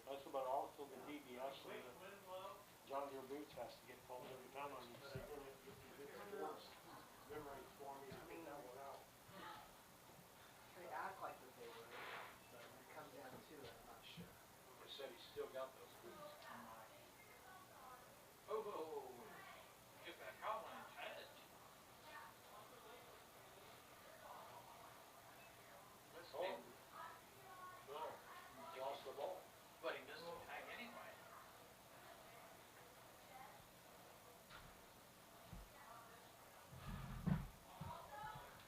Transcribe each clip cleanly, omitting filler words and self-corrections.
That's about all till the DBS and the John Deere boots has to get pulled every time on these things. Memory for me to get that one out. They act like that they would, but when it comes down to it, I'm not sure. He said he's still got those boots. Oh, get that cowboy in touch. Oh. No, he lost the ball. But he missed the tag anyway.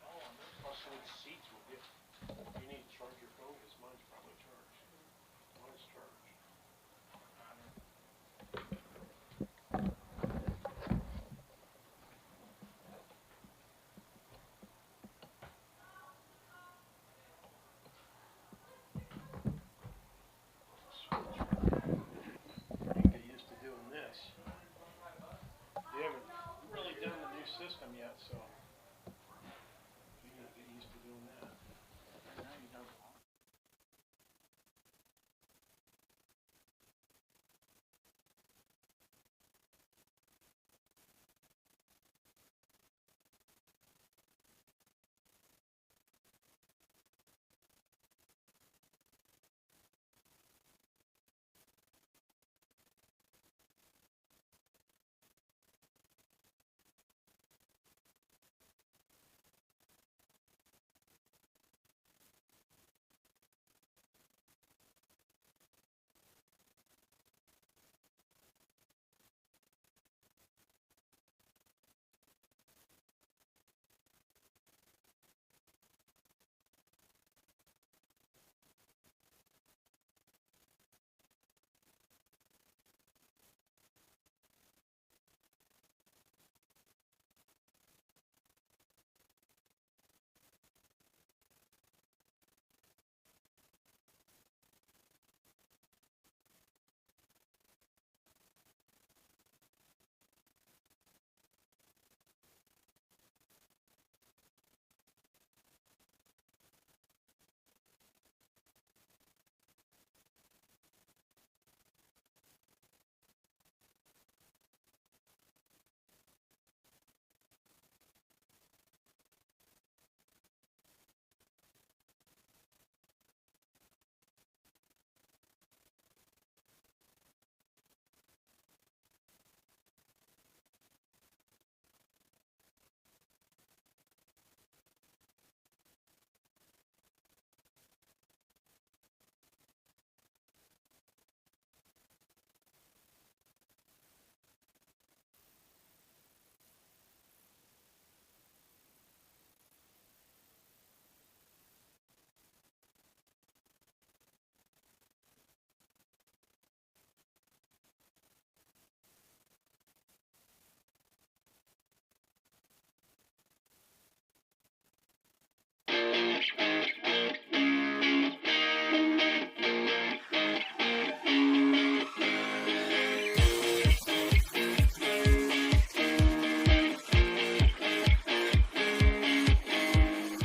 Oh, and those plus those seats will get, you need to charge your phone because mine's probably charged. Mine's charged. Get used to doing this. You haven't really done the new system yet, so you gotta get used to doing that. Now you know.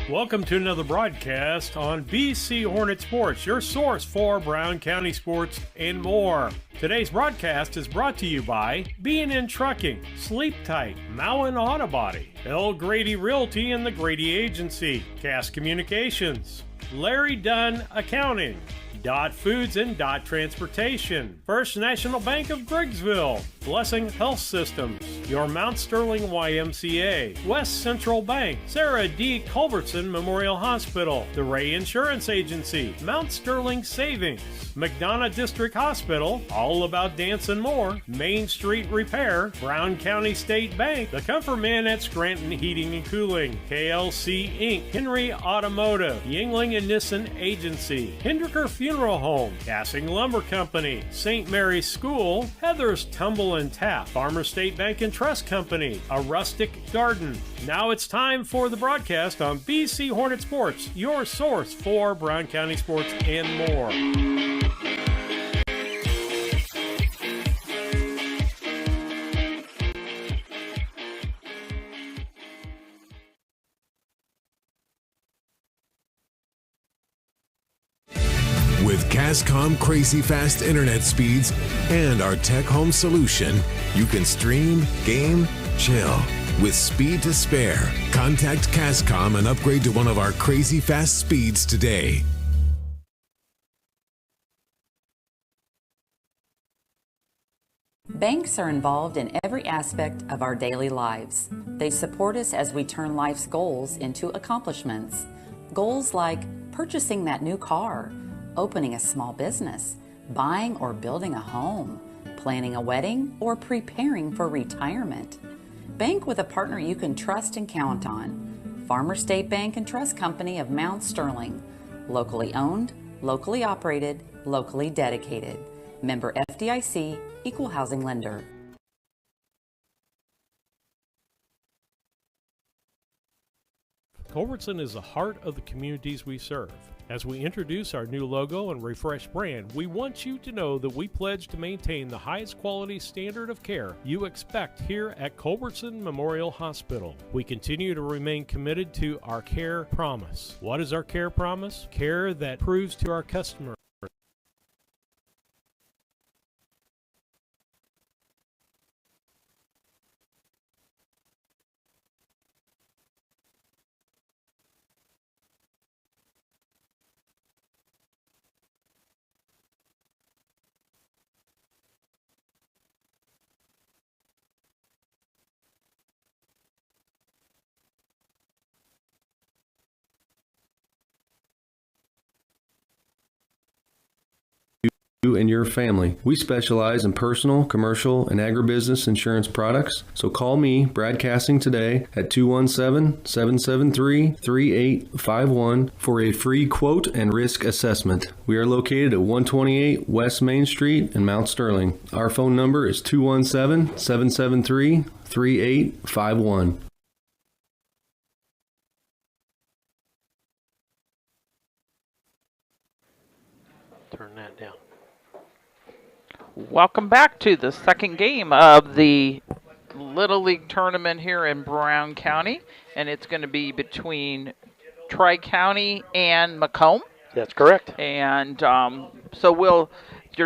Welcome to another broadcast on BC Hornet Sports, your source for Brown County sports and more. Today's broadcast is brought to you by B&N Trucking, Sleep Tight, Mowen Auto Body, L. Grady Realty and the Grady Agency, Cass Communications, Larry Dunn Accounting, Dot Foods and Dot Transportation, First National Bank of Griggsville, Blessing Health Systems, your Mount Sterling YMCA, West Central Bank, Sarah D. Culbertson Memorial Hospital, the Ray Insurance Agency, Mount Sterling Savings, McDonough District Hospital, All About Dance and More, Main Street Repair, Brown County State Bank, The Comfort Man at Scranton Heating and Cooling, KLC Inc., Henry Automotive, Yingling and Nissen Agency, Hendricker Funeral Home, Cassing Lumber Company, St. Mary's School, Heather's Tumble and Tap, Farmer State Bank and Trust Company, A Rustic Garden. Now it's time for the broadcast on BC Hornet Sports, your source for Brown County sports and more. With Cascom crazy fast internet speeds and our tech home solution, you can stream, game, chill with speed to spare. Contact Cascom and upgrade to one of our crazy fast speeds today. Banks are involved in every aspect of our daily lives. They support us as we turn life's goals into accomplishments. Goals like purchasing that new car, opening a small business, buying or building a home, planning a wedding, or preparing for retirement. Bank with a partner you can trust and count on. Farmer State Bank and Trust Company of Mount Sterling. Locally owned, locally operated, locally dedicated. Member FDIC, Equal Housing Lender. Culbertson is the heart of the communities we serve. As we introduce our new logo and refreshed brand, we want you to know that we pledge to maintain the highest quality standard of care you expect here at Culbertson Memorial Hospital. We continue to remain committed to our care promise. What is our care promise? Care that proves to our customers you and your family. We specialize in personal, commercial, and agribusiness insurance products. So call me, Brad Casting, today at 217-773-3851 for a free quote and risk assessment. We are located at 128 West Main Street in Mount Sterling. Our phone number is 217-773-3851. Turn that down. Welcome back to the second game of the Little League tournament here in Brown County, and it's going to be between Tri-County and Macomb. That's correct. And your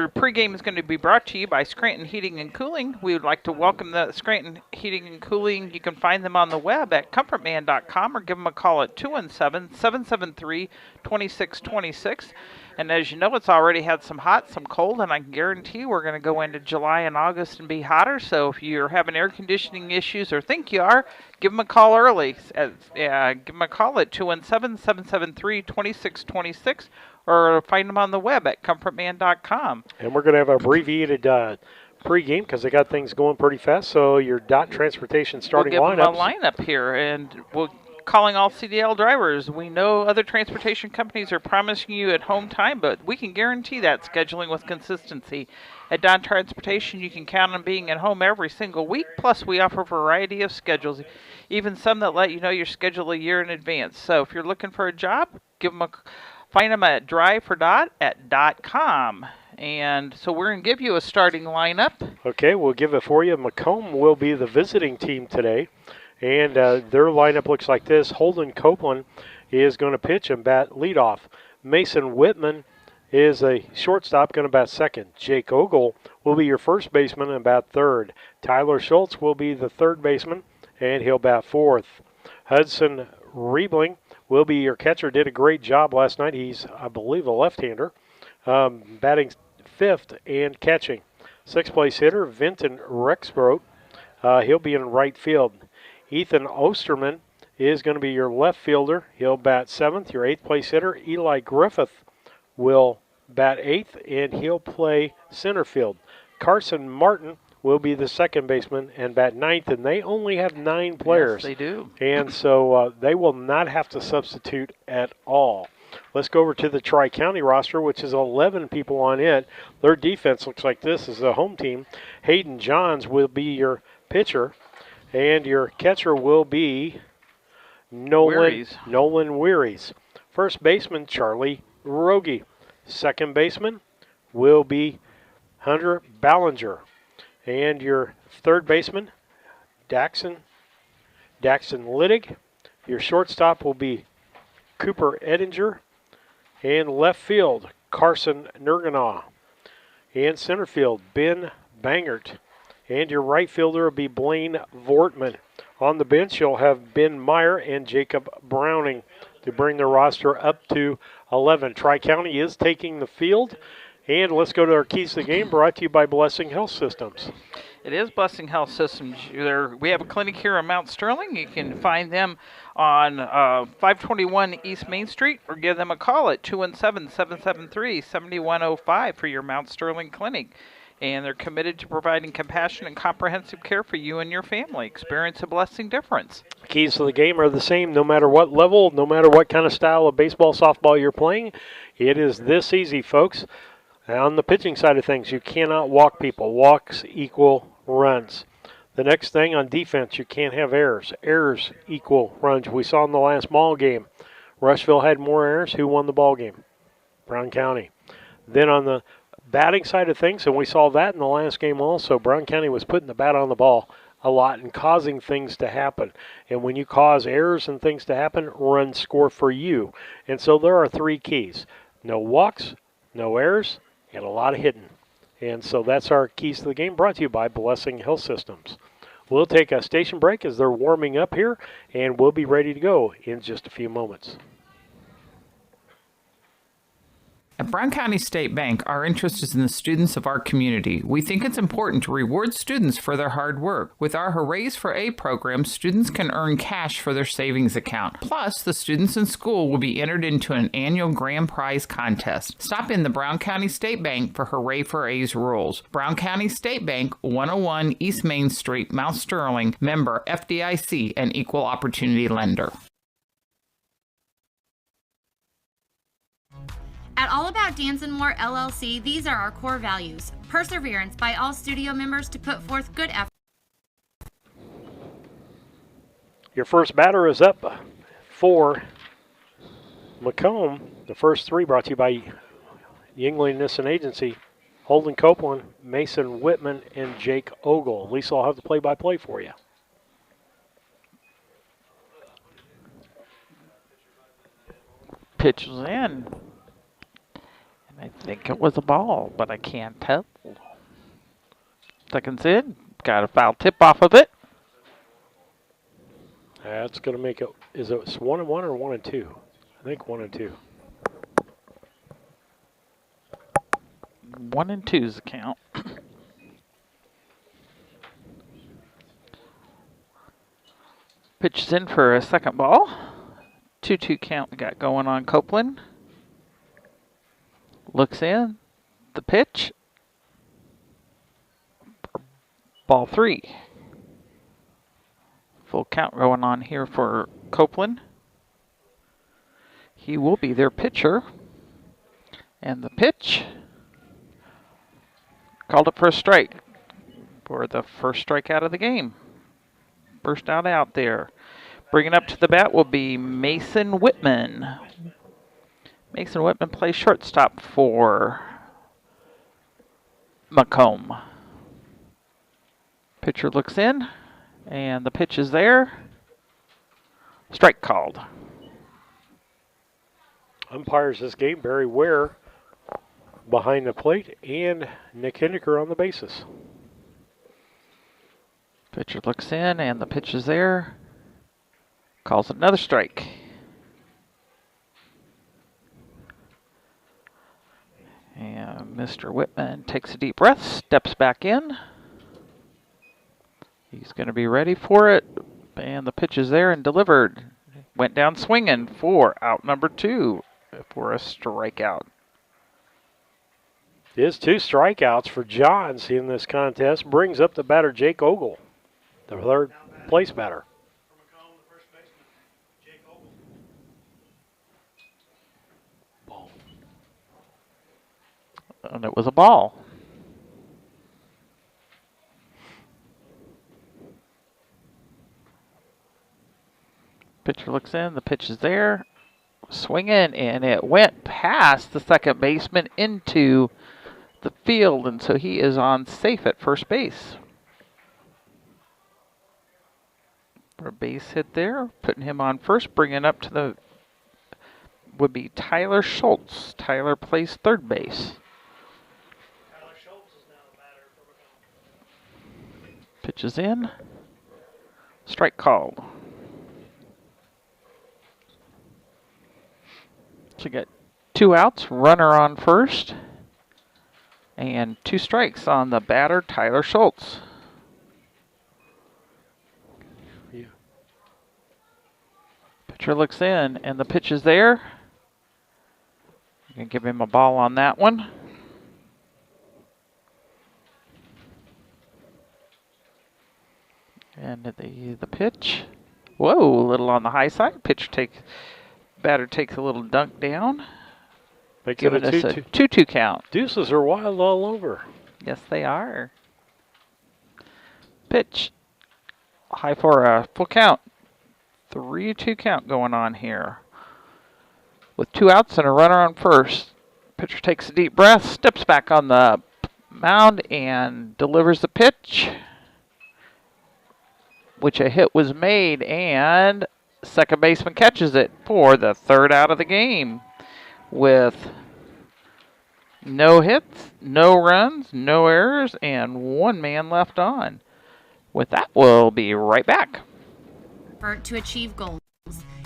pregame is going to be brought to you by Scranton Heating and Cooling. We would like to welcome the Scranton Heating and Cooling. You can find them on the web at comfortman.com or give them a call at 217-773-2626. And as you know, it's already had some hot, some cold, and I can guarantee we're going to go into July and August and be hotter. So if you're having air conditioning issues or think you are, give them a call early. Give them a call at 217-773-2626 or find them on the web at comfortman.com. And we're going to have abbreviated pregame because they got things going pretty fast. So your DOT transportation starting lineups. We'll give them a lineup here, and we'll calling all CDL drivers. We know other transportation companies are promising you at home time, but we can guarantee that scheduling with consistency. At Don Transportation, you can count on being at home every single week. Plus, we offer a variety of schedules, even some that let you know your schedule a year in advance. So if you're looking for a job, find them at driveforodot.com. And so we're going to give you a starting lineup. Okay, we'll give it for you. Macomb will be the visiting team today. And their lineup looks like this. Holden Copeland is going to pitch and bat leadoff. Mason Whitman is a shortstop, going to bat second. Jake Ogle will be your first baseman and bat third. Tyler Schultz will be the third baseman, and he'll bat fourth. Hudson Riebling will be your catcher. Did a great job last night. He's, I believe, a left-hander, batting fifth and catching. Sixth place hitter, Vinton Rexbrodt. He'll be in right field. Ethan Osterman is going to be your left fielder. He'll bat seventh. Your eighth place hitter, Eli Griffith, will bat eighth, and he'll play center field. Carson Martin will be the second baseman and bat ninth, and they only have 9 players. Yes, they do. And so they will not have to substitute at all. Let's go over to the Tri-County roster, which is 11 people on it. Their defense looks like this is the home team. Hayden Johns will be your pitcher. And your catcher will be Nolan Wearies. First baseman, Charlie Rogie. Second baseman will be Hunter Ballinger. And your third baseman, Daxon Littig. Your shortstop will be Cooper Edinger. And left field, Carson Nurganaw. In center field, Ben Bangert. And your right fielder will be Blaine Vortman. On the bench, you'll have Ben Meyer and Jacob Browning to bring the roster up to 11. Tri-County is taking the field. And let's go to our keys to the game, brought to you by Blessing Health Systems. It is Blessing Health Systems. We have a clinic here in Mount Sterling. You can find them on 521 East Main Street, or give them a call at 217-773-7105 for your Mount Sterling clinic. And they're committed to providing compassionate and comprehensive care for you and your family. Experience a blessing difference. Keys to the game are the same no matter what level, no matter what kind of style of baseball, softball you're playing. It is this easy, folks. On the pitching side of things, you cannot walk people. Walks equal runs. The next thing on defense, you can't have errors. Errors equal runs. We saw in the last ball game, Rushville had more errors. Who won the ball game? Brown County. Then on the batting side of things, and we saw that in the last game also, Brown County was putting the bat on the ball a lot and causing things to happen. And when you cause errors and things to happen, runs score for you. And so there are 3 keys. No walks, no errors, and a lot of hitting. And so that's our keys to the game, brought to you by Blessing Health Systems. We'll take a station break as they're warming up here, and we'll be ready to go in just a few moments. At Brown County State Bank, our interest is in the students of our community. We think it's important to reward students for their hard work. With our Hoorays for A program, students can earn cash for their savings account. Plus, the students in school will be entered into an annual grand prize contest. Stop in the Brown County State Bank for Hooray for A's rules. Brown County State Bank, 101 East Main Street, Mount Sterling, member FDIC, and equal opportunity lender. At All About Dance & More LLC, these are our core values. Perseverance by all studio members to put forth good effort. Your first batter is up for Macomb. The first 3 brought to you by Yingling Nissen Agency. Holden Copeland, Mason Whitman, and Jake Ogle. Lisa will have the play-by-play for you. Pitch was in. I think it was a ball, but I can't tell. Seconds in, got a foul tip off of it. That's going to make it, is it 1-1 or 1-2? I think 1-2. 1-2's the count. Pitches in for a second ball. 2-2 count we got going on Copeland. Looks in, the pitch, ball 3. Full count going on here for Copeland. He will be their pitcher. And the pitch, called it for a strike, for the first strikeout of the game. First out there. Bringing up to the bat will be Mason Whitman. Mason Whitman plays shortstop for Macomb. Pitcher looks in, and the pitch is there. Strike called. Umpires this game, Barry Ware behind the plate, and Nick Hindeker on the bases. Pitcher looks in, and the pitch is there. Calls it another strike. And Mr. Whitman takes a deep breath, steps back in. He's going to be ready for it. And the pitch is there and delivered. Went down swinging for out number 2 for a strikeout. His 2 strikeouts for Johns in this contest brings up the batter Jake Ogle, the third place batter. And it was a ball. Pitcher looks in, the pitch is there. Swinging, and it went past the second baseman into the field, and so he is on safe at first base. For a base hit there, putting him on first, bringing up to the would be Tyler Schultz. Tyler plays third base. Tyler Schultz is now the batter for Macomb. Pitches in. Strike called. So you got 2 outs, runner on first, and 2 strikes on the batter, Tyler Schultz. Yeah. Pitcher looks in, and the pitch is there. You can give him a ball on that one. And the pitch. Whoa, a little on the high side. Batter takes a little dunk down. Makes Giving it us a a 2-2 count. Deuces are wild all over. Yes, they are. Pitch. High for a full count. 3-2 count going on here. With 2 outs and a runner on first. Pitcher takes a deep breath, steps back on the mound, and delivers the pitch. Which a hit was made, and second baseman catches it for the 3rd out of the game. With no hits, no runs, no errors, and 1 man left on. With that, we'll be right back. To achieve goals.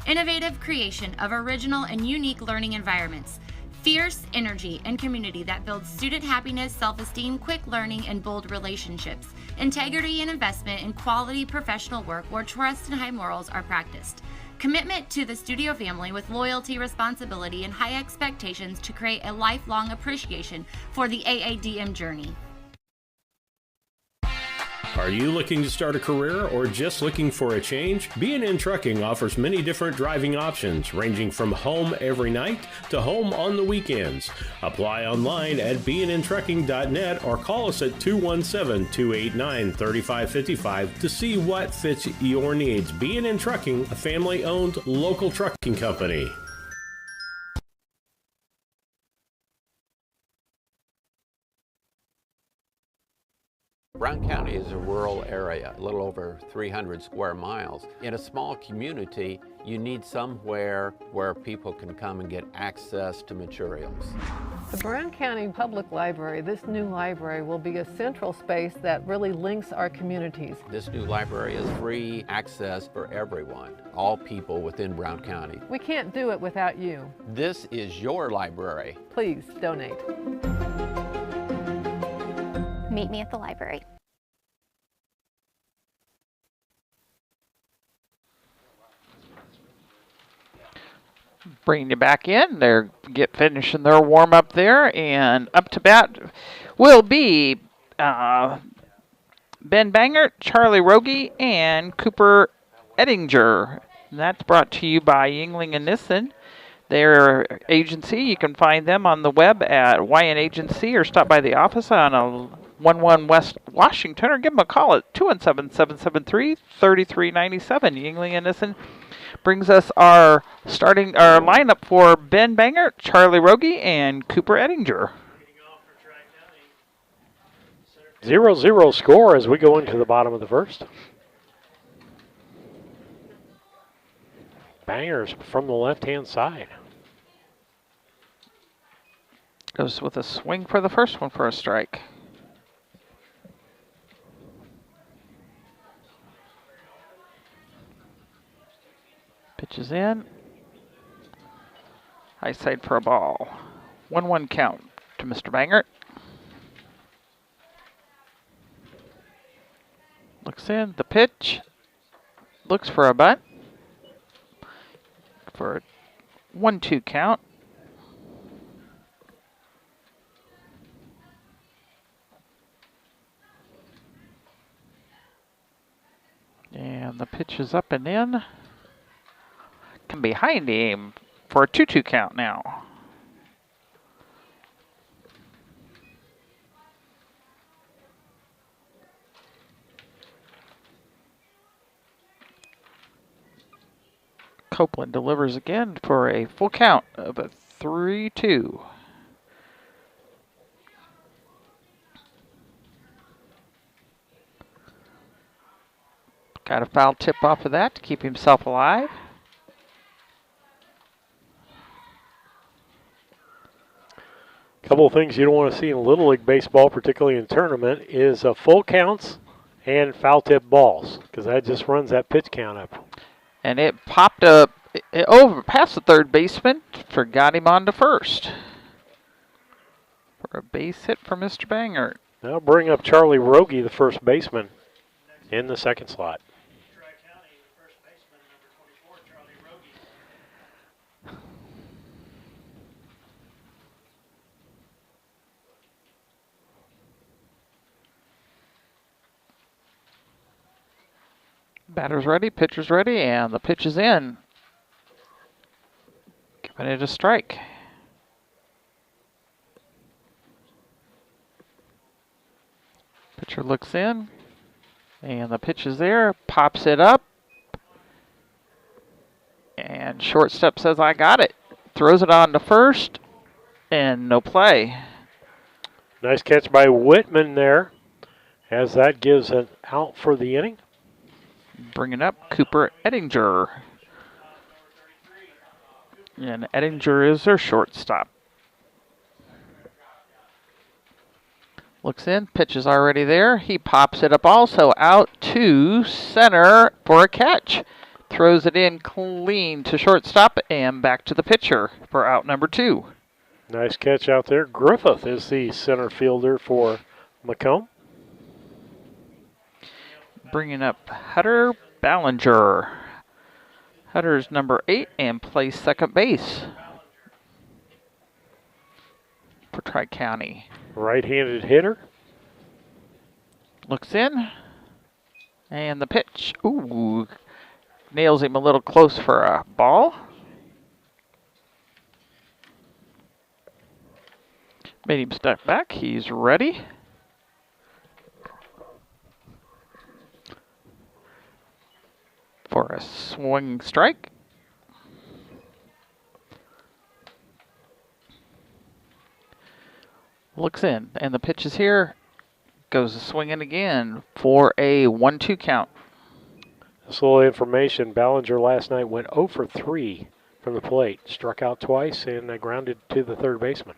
Innovative creation of original and unique learning environments. Fierce energy and community that builds student happiness, self-esteem, quick learning, and bold relationships. Integrity and investment in quality professional work where trust and high morals are practiced. Commitment to the studio family with loyalty, responsibility, and high expectations to create a lifelong appreciation for the AADM journey. Are you looking to start a career or just looking for a change? B&N Trucking offers many different driving options, ranging from home every night to home on the weekends. Apply online at bnntrucking.net or call us at 217-289-3555 to see what fits your needs. B&N Trucking, a family-owned local trucking company. Brown County is a rural area, a little over 300 square miles. In a small community, you need somewhere where people can come and get access to materials. The Brown County Public Library, this new library, will be a central space that really links our communities. This new library is free access for everyone, all people within Brown County. We can't do it without you. This is your library. Please donate. Meet me at the library. Bringing you back in. They're finishing their warm up there, and up to bat will be Ben Bangert, Charlie Rogie, and Cooper Ettinger. And that's brought to you by Yingling and Nissen. Their agency, you can find them on the web at YN Agency or stop by the office on 11 West Washington or give them a call at 217-773-3397. Yingling and Nissen brings us our lineup for Ben Bangert, Charlie Rogie, and Cooper Ettinger. 0-0 score as we go into the bottom of the first. Bangers from the left-hand side. Goes with a swing for the first one for a strike. Pitches in. High side for a ball. 1-1 count to Mr. Bangert. Looks in. The pitch. Looks for a bunt. For a 1-2 count. And the pitch is up and in. Can behind him for a 2-2 count now. Copeland delivers again for a full count of a 3-2. Got a foul tip off of that to keep himself alive. couple of things you don't want to see in Little League Baseball, particularly in tournament, is full counts and foul tip balls, because that just runs that pitch count up. And it popped up over past the third baseman, forgot him on to first. For a base hit for Mr. Bangert. Now bring up Charlie Rogie, the first baseman, in the second slot. Batter's ready, pitcher's ready, and the pitch is in. Giving it a strike. Pitcher looks in, and the pitch is there, pops it up, and shortstop says, I got it. Throws it on to first, and no play. Nice catch by Whitman there, as that gives an out for the inning. Bringing up Cooper Ettinger. And Ettinger is their shortstop. Looks in, pitch is already there. He pops it up also out to center for a catch. Throws it in clean to shortstop and back to the pitcher for out number 2. Nice catch out there. Griffith is the center fielder for Macomb. Bringing up Hutter Ballinger. Hutter's number 8 and plays second base for Tri-County. Right-handed hitter. Looks in. And the pitch. Ooh. Nails him a little close for a ball. Made him step back. He's ready. For a swing strike. Looks in, and the pitch is here. Goes swinging again for a 1-2 count. This little information, Ballinger last night went 0 for 3 from the plate. Struck out twice and grounded to the third baseman.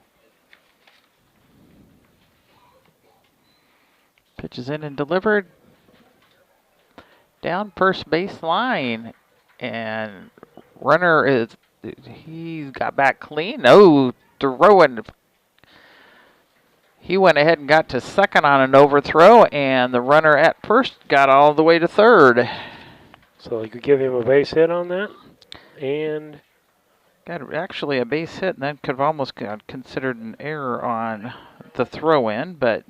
Pitch is in and delivered. Down first base line, and runner is, he's got back clean. Oh, throwing. He went ahead and got to second on an overthrow, and the runner at first got all the way to third. So you could give him a base hit on that, and got actually a base hit, and that could have almost got considered an error on the throw-in, but.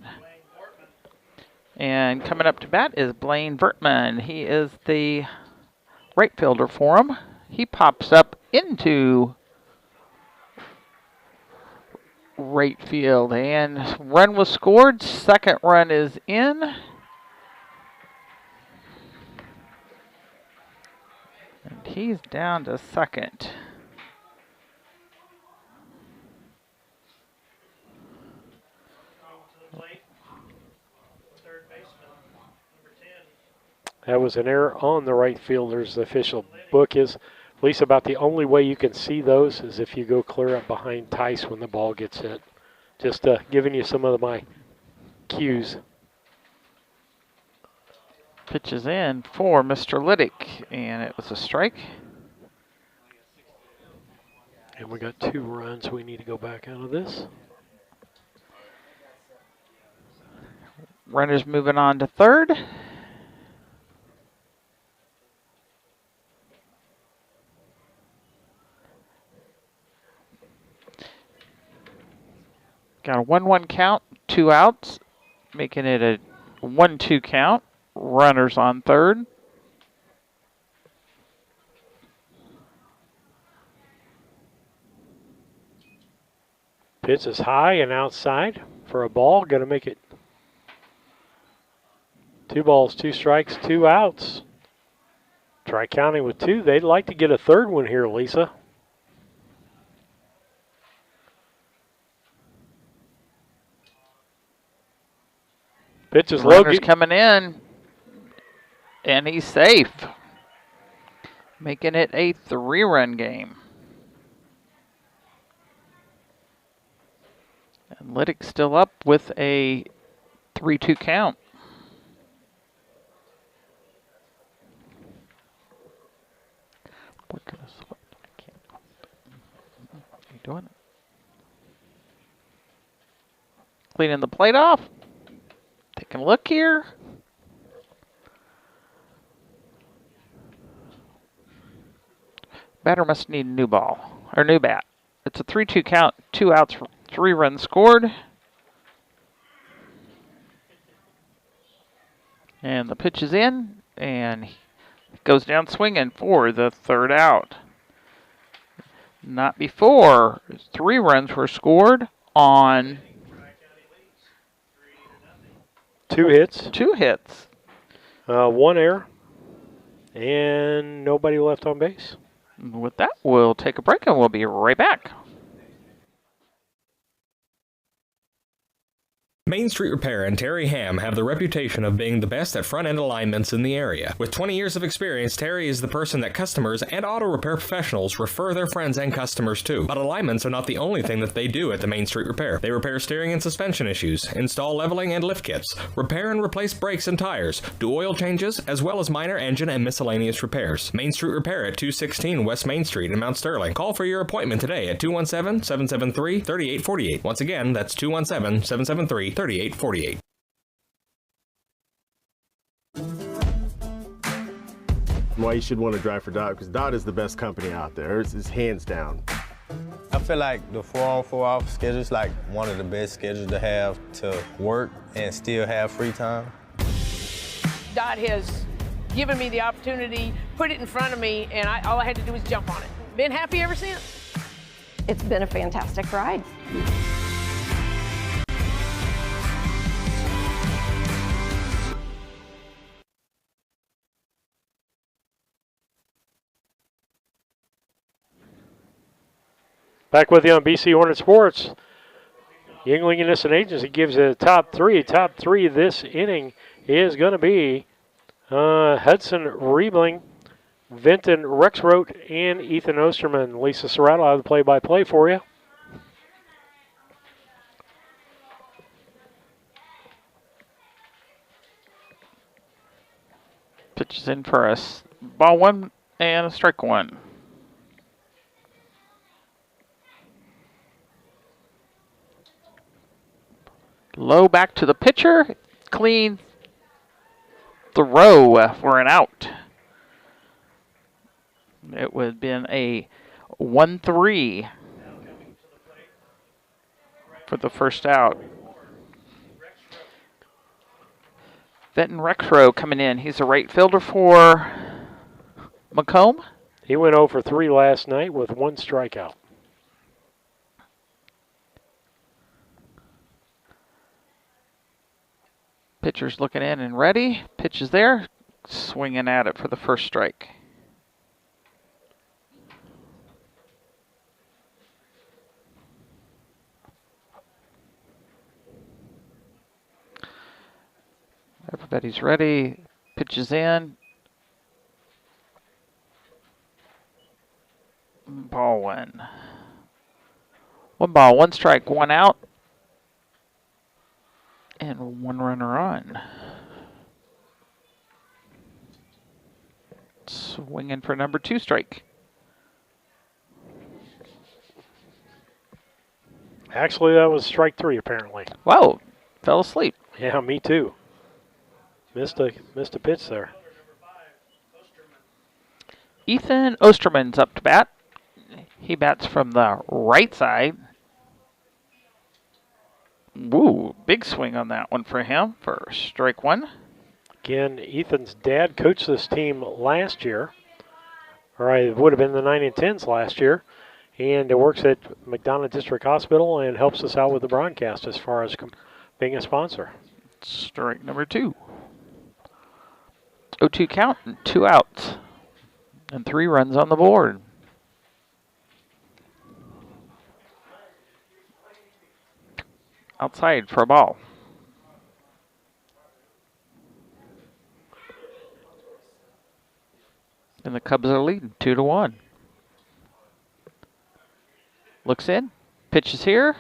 And coming up to bat is Blaine Vertman. He is the right fielder for him. He pops up into right field, and run was scored. Second run is in. And he's down to second. That was an error on the right fielder's official book. Is at least about the only way you can see those is if you go clear up behind Tice when the ball gets hit. Just giving you some of my cues. Pitch is in for Mr. Liddick, and it was a strike. And we got 2 runs. We need to go back out of this. Runners moving on to third. Got a 1-1 count, 2 outs, making it a 1-2 count. Runners on third. Pitch is high and outside for a ball. Going to make it 2 balls, 2 strikes, 2 outs. Tri-County with 2. They'd like to get a third one here, Lisa. Pitch is low. Runner's coming in, and he's safe. Making it a 3-run game. Lydic still up with a 3-2 count. What are you doing? Cleaning the plate off. Taking a look here. Batter must need a new ball, or new bat. It's a 3-2 count, 2 outs, 3 runs scored. And the pitch is in, and he goes down swinging for the 3rd out. Not before 3 runs were scored on 2 hits. 2 hits. 1 error. And nobody left on base. With that, we'll take a break and we'll be right back. Main Street Repair and Terry Ham have the reputation of being the best at front-end alignments in the area. With 20 years of experience, Terry is the person that customers and auto repair professionals refer their friends and customers to. But alignments are not the only thing that they do at the Main Street Repair. They repair steering and suspension issues, install leveling and lift kits, repair and replace brakes and tires, do oil changes, as well as minor engine and miscellaneous repairs. Main Street Repair at 216 West Main Street in Mount Sterling. Call for your appointment today at 217-773-3848. Once again, that's 217-773-3848. Why you should want to drive for Dodd, because Dodd is the best company out there. It's hands down. I feel like the 4-on 4-off schedule is like one of the best schedules to have to work and still have free time. Dodd has given me the opportunity, put it in front of me, and all I had to do was jump on it. Been happy ever since. It's been a fantastic ride. Back with you on BC Hornet Sports. Yingling Innocent Agency gives it a top 3. Top 3 this inning is going to be Hudson Riebling, Vinton Rexroth, and Ethan Osterman. Lisa Serrato, I'll have the play-by-play for you. Pitches in for us. Ball 1 and a strike 1. Low back to the pitcher. Clean throw for an out. It would have been a 1-3 for the first out. Vinton Rexroth coming in. He's a right fielder for Macomb. He went 0 for 3 last night with 1 strikeout. Pitcher's looking in and ready. Pitch is there. Swinging at it for the first strike. Everybody's ready. Pitch is in. Ball 1. 1 ball, 1 strike, 1 out. And 1 runner on. Swinging for number 2 strike. Actually, that was strike 3, apparently. Whoa, fell asleep. Yeah, me too. Missed a pitch there. Ethan Osterman's up to bat. He bats from the right side. Woo, big swing on that one for him for strike 1. Again, Ethan's dad coached this team last year, or it would have been the 9 and 10s last year, and it works at McDonough District Hospital and helps us out with the broadcast as far as being a sponsor. Strike number 2. 0-2 count and 2 outs. And 3 runs on the board. Outside for a ball. And the Cubs are leading 2-1. Looks in. Pitch is here.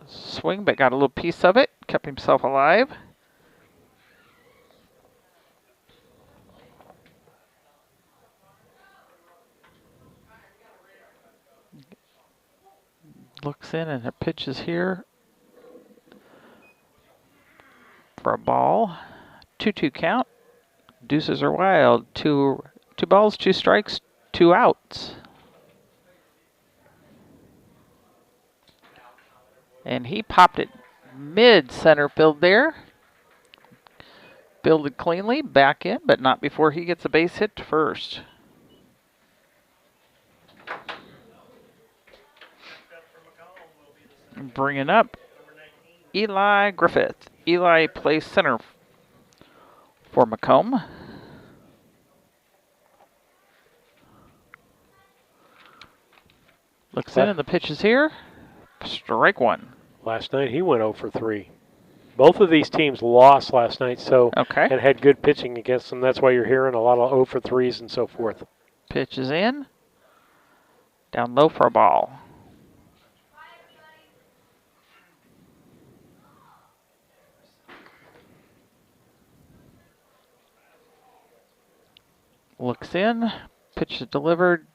swing, but got a little piece of it. Kept himself alive. Looks in and it pitches here for a ball. 2-2 count. Deuces are wild. Two balls, 2 strikes, 2 outs. And he popped it mid-center field there. Fielded cleanly, back in, but not before he gets a base hit to first. Bringing up Eli Griffith. Eli plays center for Macomb. Looks in and the pitch is here. Strike one. Last night he went 0 for 3. Both of these teams lost last night, so and had good pitching against them. That's why you're hearing a lot of 0 for 3s and so forth. Pitch is in. Down low for a ball. Looks in. Pitch is delivered.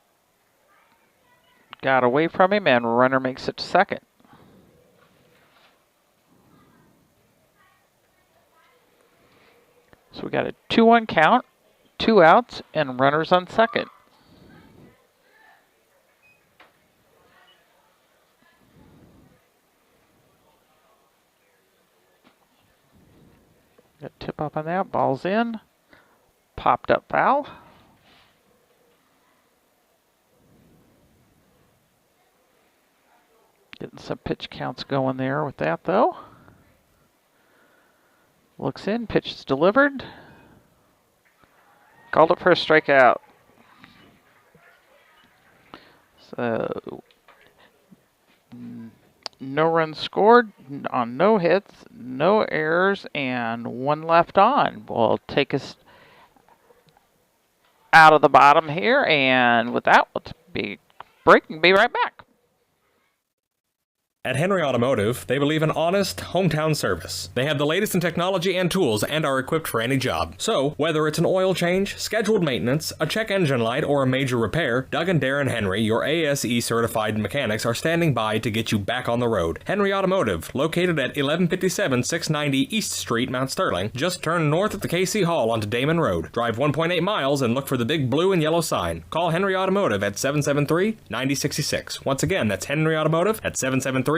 Got away from him, and runner makes it to second. So we got a 2-1 count, 2 outs, and runners on second. Got a tip up on that. Ball's in. Popped up foul. Getting some pitch counts going there with that, though. Looks in, pitch is delivered. Called it for a strikeout. So, no runs scored on no hits, no errors, and 1 left on. Will take us out of the bottom here, and with that, we'll be breaking. Be right back. At Henry Automotive, they believe in honest, hometown service. They have the latest in technology and tools and are equipped for any job. So, whether it's an oil change, scheduled maintenance, a check engine light, or a major repair, Doug and Darren Henry, your ASE certified mechanics, are standing by to get you back on the road. Henry Automotive, located at 1157 690 East Street, Mount Sterling. Just turn north at the KC Hall onto Damon Road. Drive 1.8 miles and look for the big blue and yellow sign. Call Henry Automotive at 773-9066. Once again, that's Henry Automotive at 773-9066.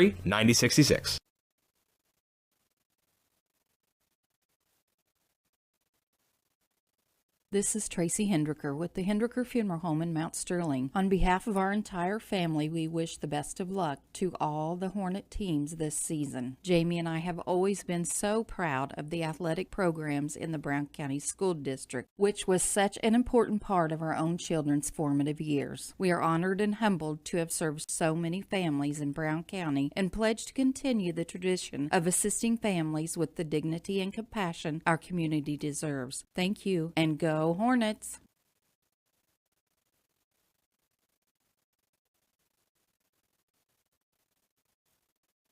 This is Tracy Hendricker with the Hendricker Funeral Home in Mount Sterling. On behalf of our entire family, we wish the best of luck to all the Hornet teams this season. Jamie and I have always been so proud of the athletic programs in the Brown County School District, which was such an important part of our own children's formative years. We are honored and humbled to have served so many families in Brown County and pledge to continue the tradition of assisting families with the dignity and compassion our community deserves. Thank you, and go Hornets!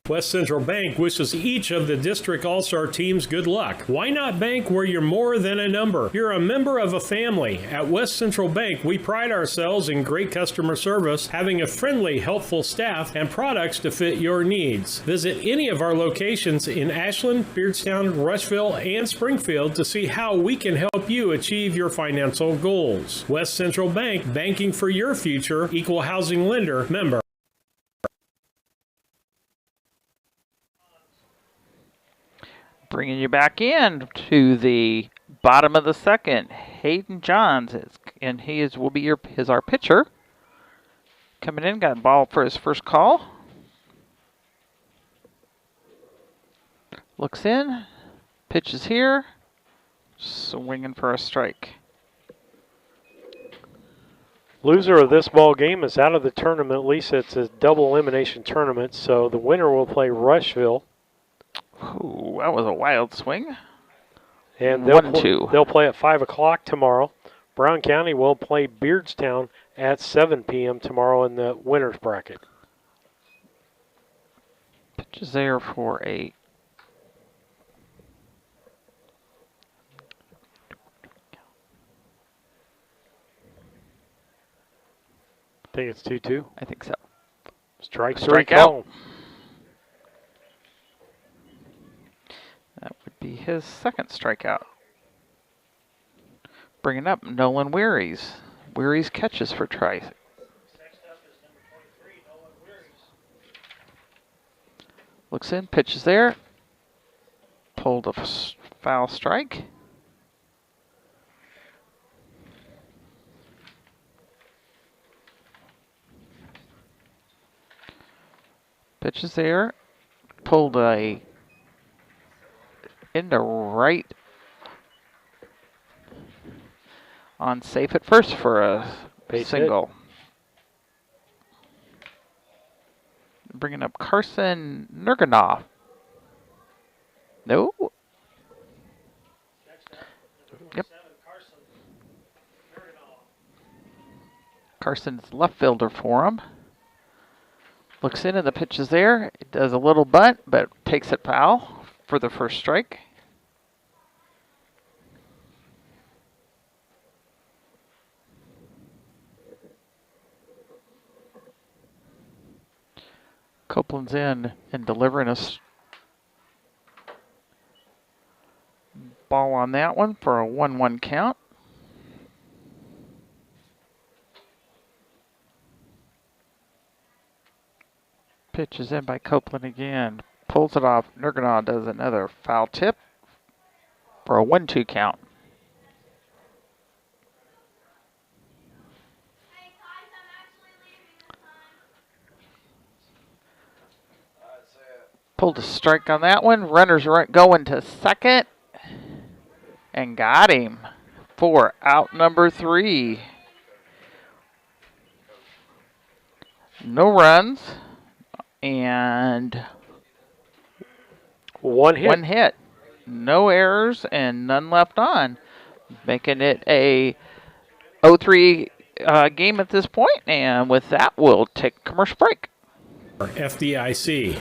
West Central Bank wishes each of the District All-Star teams good luck. Why not bank where you're more than a number? You're a member of a family. At West Central Bank, we pride ourselves in great customer service, having a friendly, helpful staff, and products to fit your needs. Visit any of our locations in Ashland, Beardstown, Rushville, and Springfield to see how we can help you achieve your financial goals. West Central Bank, banking for your future, equal housing lender, member. Bringing you back in to the bottom of the second, Hayden Johns and will be our pitcher. Coming in, got a ball for his first call. Looks in, pitches here, swinging for a strike. Loser of this ball game is out of the tournament. At least it's a double elimination tournament, so the winner will play Rushville. Ooh, that was a wild swing. And they'll play at 5 o'clock tomorrow. Brown County will play Beardstown at 7 p.m. tomorrow in the winner's bracket. Pitch is there for a think it's 2-2. I think so. Strike Strike three out. call. That would be his second strikeout. Bringing up Nolan Wearies. Wearies catches for Trice. Looks in, pitches there. Pulled a foul strike. Pitches there. Pulled a into right on safe at first for a Base single. Bringing up Carson Nurganoff. No. Yep. Carson's left fielder for him. Looks in and the pitch is there. It does a little bunt, but takes it foul for the first strike. Copeland's in and delivering us ball on that one for a 1-1 count. Pitch is in by Copeland again. Pulls it off. Nurganoff does another foul tip for a 1-2 count. Pulled a strike on that one. Runners going to second. And got him for out number 3. No runs. And one hit. No errors and none left on. Making it a 0-3 game at this point. And with that, we'll take a commercial break. FDIC.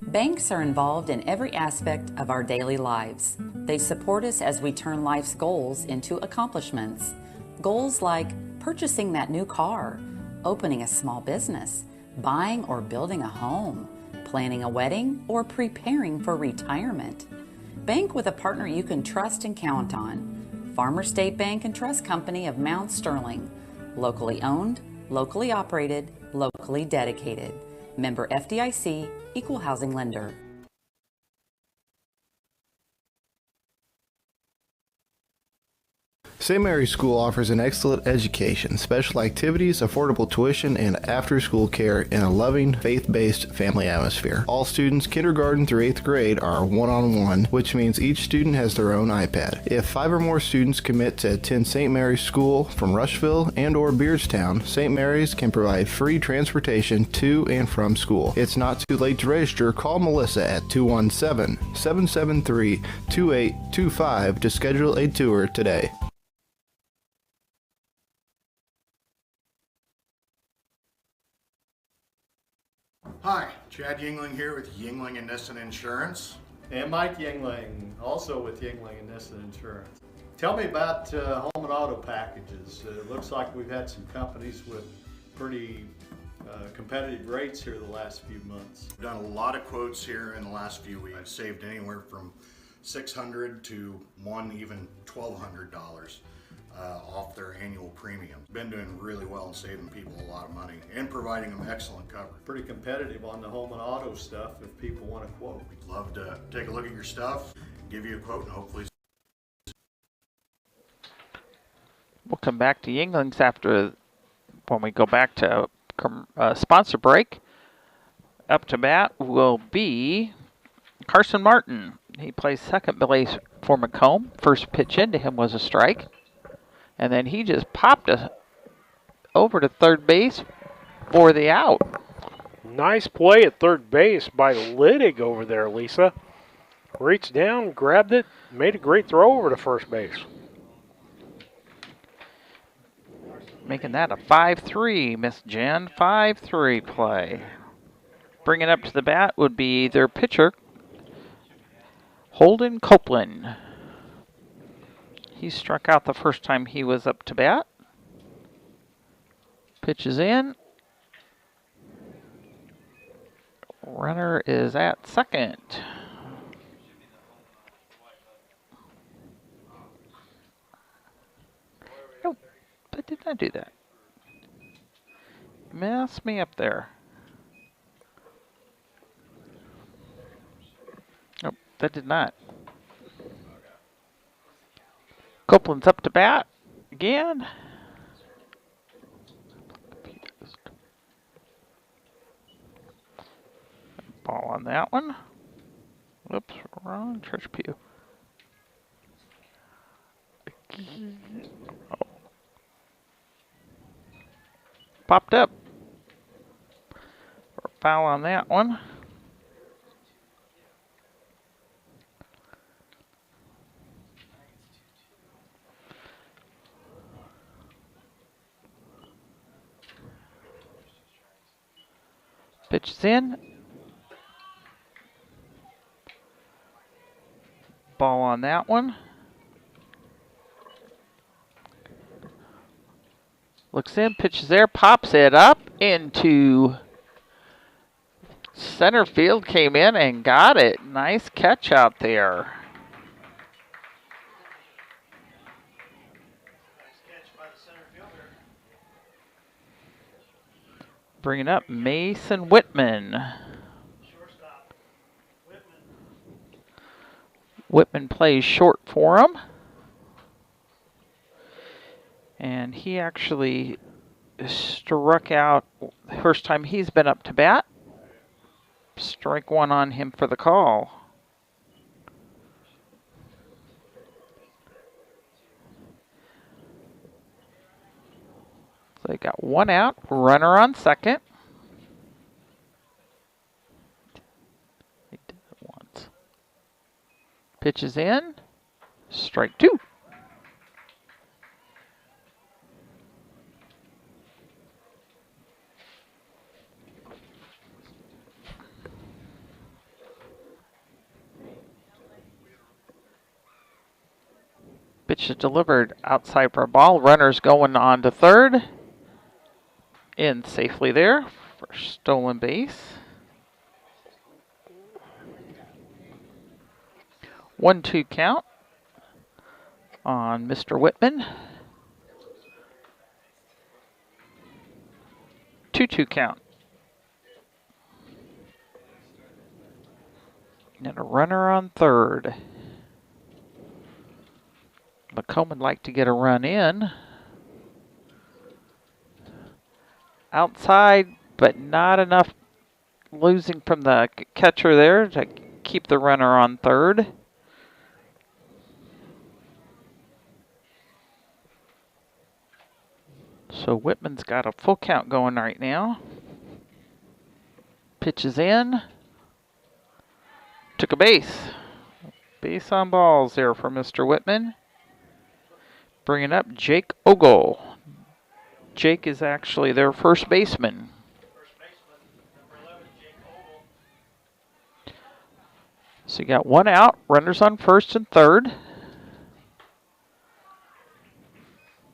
Banks are involved in every aspect of our daily lives. They support us as we turn life's goals into accomplishments. Goals like purchasing that new car, opening a small business, buying or building a home, planning a wedding, or preparing for retirement. Bank with a partner you can trust and count on. Farmer State Bank and Trust Company of Mount Sterling. Locally owned, locally operated, locally dedicated. Member FDIC, Equal Housing Lender. St. Mary's School offers an excellent education, special activities, affordable tuition, and after-school care in a loving, faith-based family atmosphere. All students, kindergarten through 8th grade, are one-on-one, which means each student has their own iPad. If 5 or more students commit to attend St. Mary's School from Rushville and or Beardstown, St. Mary's can provide free transportation to and from school. It's not too late to register. Call Melissa at 217-773-2825 to schedule a tour today. Hi, Chad Yingling here with Yingling and Nissen Insurance. And Mike Yingling, also with Yingling and Nissen Insurance. Tell me about home and auto packages. It looks like we've had some companies with pretty competitive rates here the last few months. We've done a lot of quotes here in the last few weeks. I've saved anywhere from $600 to even $1,200 off their annual premium. Been doing really well and saving people a lot of money and providing them excellent coverage. Pretty competitive on the home and auto stuff if people want to quote. We'd love to take a look at your stuff, give you a quote, and hopefully. We'll come back to Yingling's after when we go back to sponsor break. Up to bat will be Carson Martin. He plays second base for Macomb. First pitch into him was a strike. And then he just popped us over to third base for the out. Nice play at third base by Liddig over there, Lisa. Reached down, grabbed it, made a great throw over to first base. Making that a 5-3, Miss Jen. 5-3 play. Bringing up to the bat would be their pitcher, Holden Copeland. He struck out the first time he was up to bat. Pitches in. Runner is at second. Nope, I did not do that. Mess me up there. Nope, that did not. Copeland's up to bat again. Ball on that one. Whoops, wrong church pew. Oh. Popped up. Foul on that one. Pitches in. Ball on that one. Looks in, pitches there, pops it up into center field, came in and got it. Nice catch out there. Bringing up Mason Whitman. Whitman plays short for him. And he actually struck out the first time he's been up to bat. Strike one on him for the call. So they got one out, runner on second. They did it once. Pitches in, strike two. Pitch is delivered outside for a ball. Runners going on to third. In safely there for stolen base. 1-2 count on Mr. Whitman. 2-2 count. And a runner on third. Macomb would like to get a run in. Outside, but not enough losing from the catcher there to keep the runner on third. So Whitman's got a full count going right now. Pitches in. Took a base. Base on balls there for Mr. Whitman. Bringing up Jake Ogle. Jake is actually their first baseman. So you got one out, runners on first and third.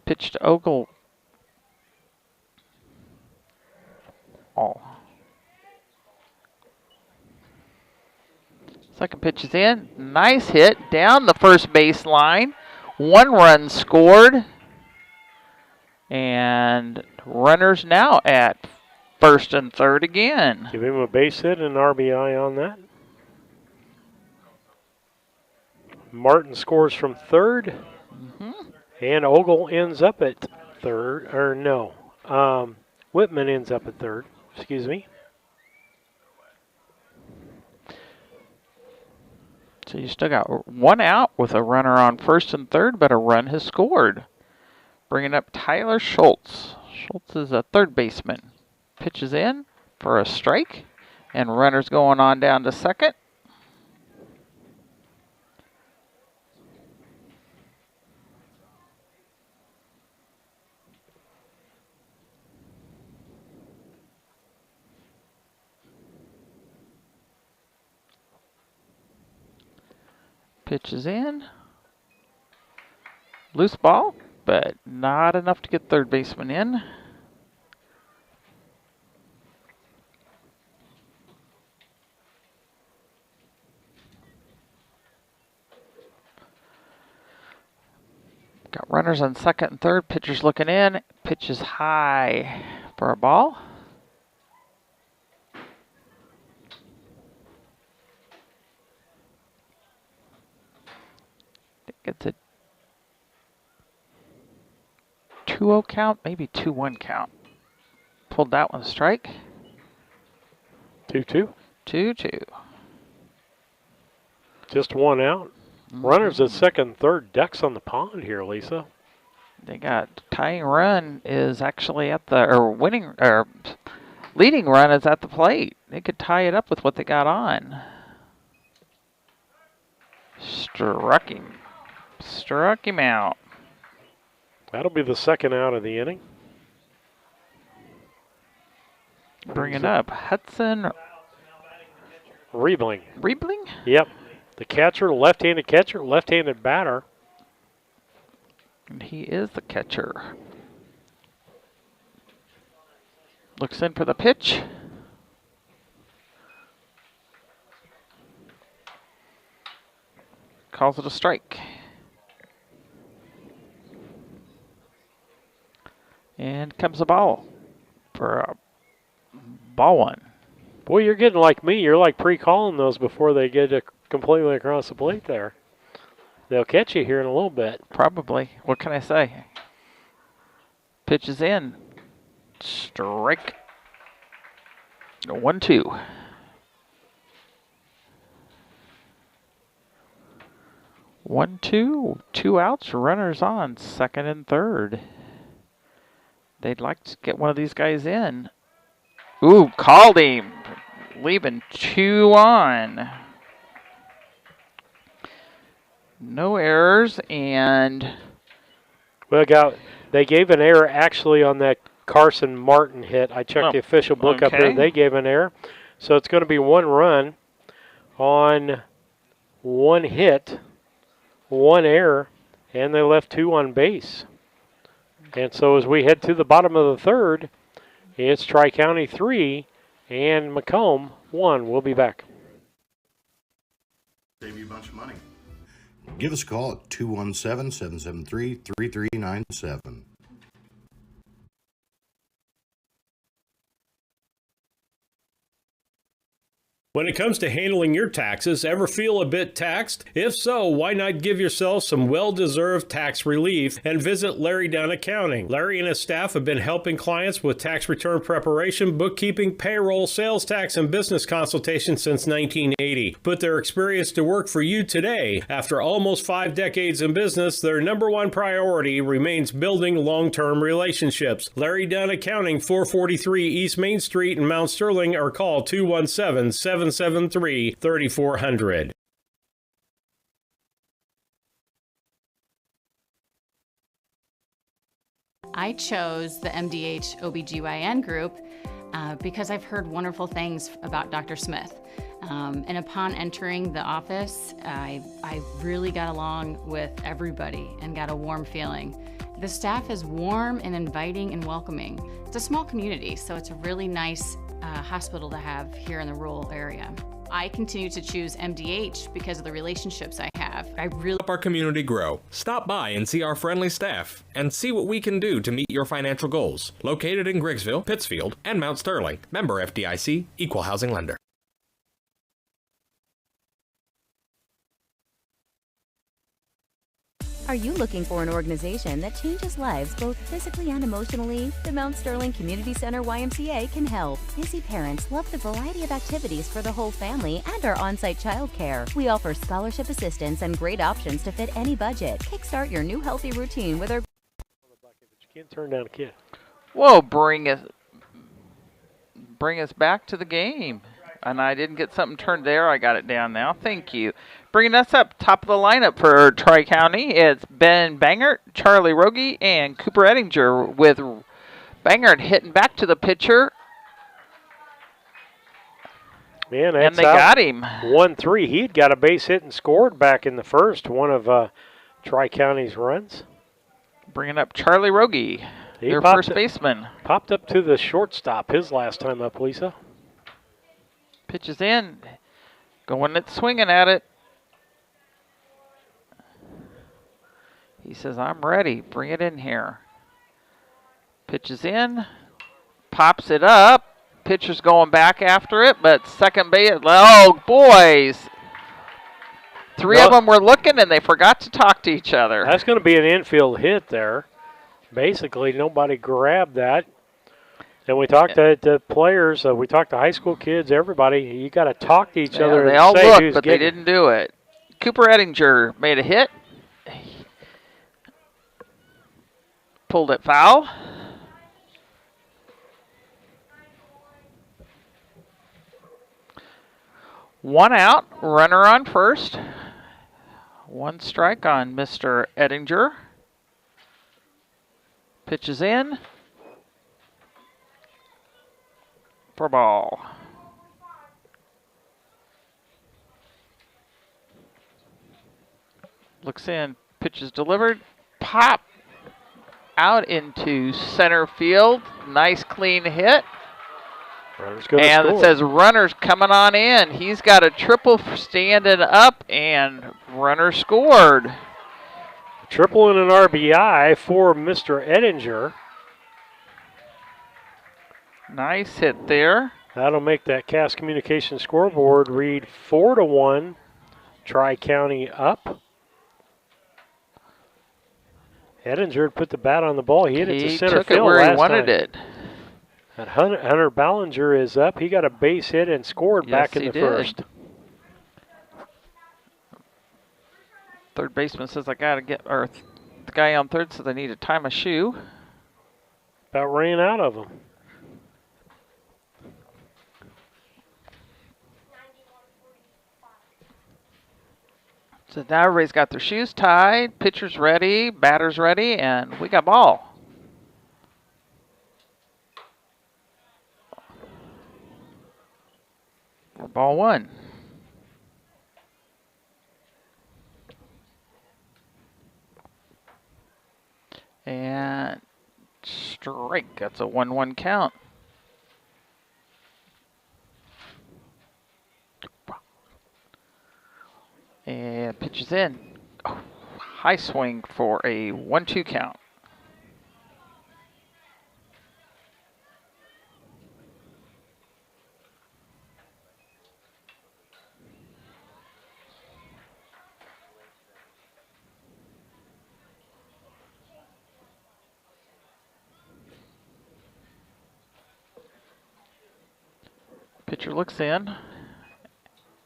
Pitch to Ogle. All. Second pitch is in. Nice hit down the first base line. 1 run scored. And runners now at first and third again. Give him a base hit and an RBI on that. Martin scores from third. And Ogle ends up at third. Or no. Whitman ends up at third. Excuse me. So you still got one out with a runner on first and third, but a run has scored. Bringing up Tyler Schultz. Schultz is a third baseman. Pitches in for a strike, and runners going on down to second. Pitch is in. Loose ball, but not enough to get third baseman in. Got runners on second and third. Pitcher's looking in. Pitch is high for a ball. I think it's a 2-0 count, maybe 2-1 count. Pulled that one strike. 2-2. 2-2. Just one out. Runners at second and third. Ducks on the pond here, Lisa. They got tying run is actually at the, or winning, or leading run is at the plate. They could tie it up with what they got on. Struck him. Struck him out. That'll be the second out of the inning. Bringing up Hudson Riebling. Riebling? Yep. The catcher, left-handed batter. And he is the catcher. Looks in for the pitch. Calls it a strike. And comes a ball for a ball one. Boy, you're getting like me. You're like pre-calling those before they get completely across the plate there. They'll catch you here in a little bit. Probably. What can I say? Pitch is in. Strike. 1-2. One, two outs, runners on, second and third. They'd like to get one of these guys in. Ooh, called him. Leaving 2 on. No errors, and well, they gave an error actually on that Carson Martin hit. I checked the official book up there. They gave an error. So it's going to be 1 run on 1 hit, 1 error, and they left 2 on base. And so as we head to the bottom of the third, it's Tri-County 3 and Macomb 1. We'll be back. Save you a bunch of money. Give us a call at 217-773-3397. When it comes to handling your taxes, ever feel a bit taxed? If so, why not give yourself some well-deserved tax relief and visit Larry Dunn Accounting. Larry and his staff have been helping clients with tax return preparation, bookkeeping, payroll, sales tax, and business consultation since 1980. Put their experience to work for you today. After almost 5 decades in business, their #1 priority remains building long-term relationships. Larry Dunn Accounting, 443 East Main Street in Mount Sterling, or call 217-773-3400. I chose the MDH OBGYN group because I've heard wonderful things about Dr. Smith. And upon entering the office, I really got along with everybody and got a warm feeling. The staff is warm and inviting and welcoming. It's a small community, so it's a really nice hospital to have here in the rural area. I continue to choose MDH because of the relationships I have. I really help our community grow. Stop by and see our friendly staff and see what we can do to meet your financial goals. Located in Griggsville, Pittsfield, and Mount Sterling. Member FDIC, Equal Housing Lender. Are you looking for an organization that changes lives both physically and emotionally? The Mount Sterling Community Center YMCA can help. Busy parents love the variety of activities for the whole family and our on-site childcare. We offer scholarship assistance and great options to fit any budget. Kickstart your new healthy routine with our... You can't turn down a kid. Whoa, bring us back to the game. And I didn't get something turned there. I got it down now. Thank you. Bringing us up, top of the lineup for Tri-County, it's Ben Bangert, Charlie Rogie, and Cooper Ettinger, with Bangert hitting back to the pitcher. And they got him. 1-3. He'd got a base hit and scored back in the first, one of Tri-County's runs. Bringing up Charlie Rogie, their first baseman. Popped up to the shortstop his last time up, Lisa. Pitches in. Going it, swinging at it. He says, I'm ready. Bring it in here. Pitches in. Pops it up. Pitcher's going back after it, but second base. Oh, boys. Three of them were looking, and they forgot to talk to each other. That's going to be an infield hit there. Basically, nobody grabbed that. And we talked to the players. We talked to high school kids, everybody. You got to talk to each other. They and all say looked, who's but they getting didn't do it. Cooper Ettinger made a hit. Pulled it foul. One out, runner on first. One strike on Mr. Ettinger. Pitches in. For ball. Looks in, pitches delivered. Pop out into center field. Nice clean hit. And it says runner's coming on in. He's got a triple standing up, and runner scored. Triple and an RBI for Mr. Ettinger. Nice hit there. That'll make that Cass Communication scoreboard read 4-1. Tri-County up. Ettinger put the bat on the ball. He hit it to center field last time. He took it where he wanted it. And Hunter Ballinger is up. He got a base hit and scored back in the first. Third baseman says, I got to get, or the guy on third says I need to tie my shoe. About ran out of him. So now everybody's got their shoes tied, pitcher's ready, batter's ready, and we got ball. For ball one. And strike. That's a 1-1 count. And pitches in. Oh, high swing for a 1-2 count. Pitcher looks in,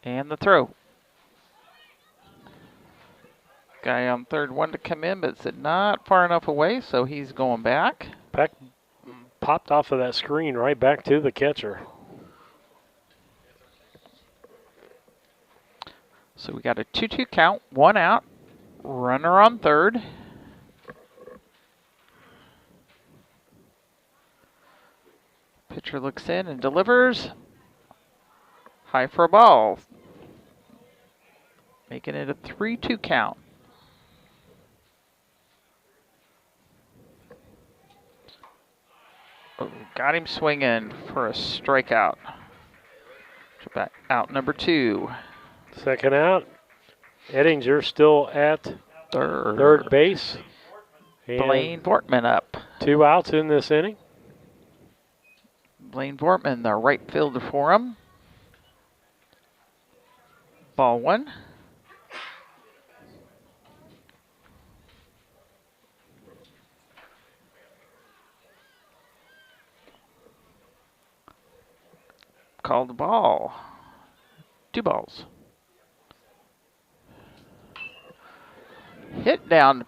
and the throw. Guy on third wanted to come in, but said not far enough away, so he's going back. Popped off of that screen right back to the catcher. So we got a 2-2 count, one out, runner on third. Pitcher looks in and delivers. High for a ball. Making it a 3-2 count. Oh, got him swinging for a strikeout. Back out number 2. Second out. Ettinger still at third base. And Blaine Vortman up. 2 outs in this inning. Blaine Vortman, the right fielder for him. Ball one. Called the ball. 2 balls. Hit down.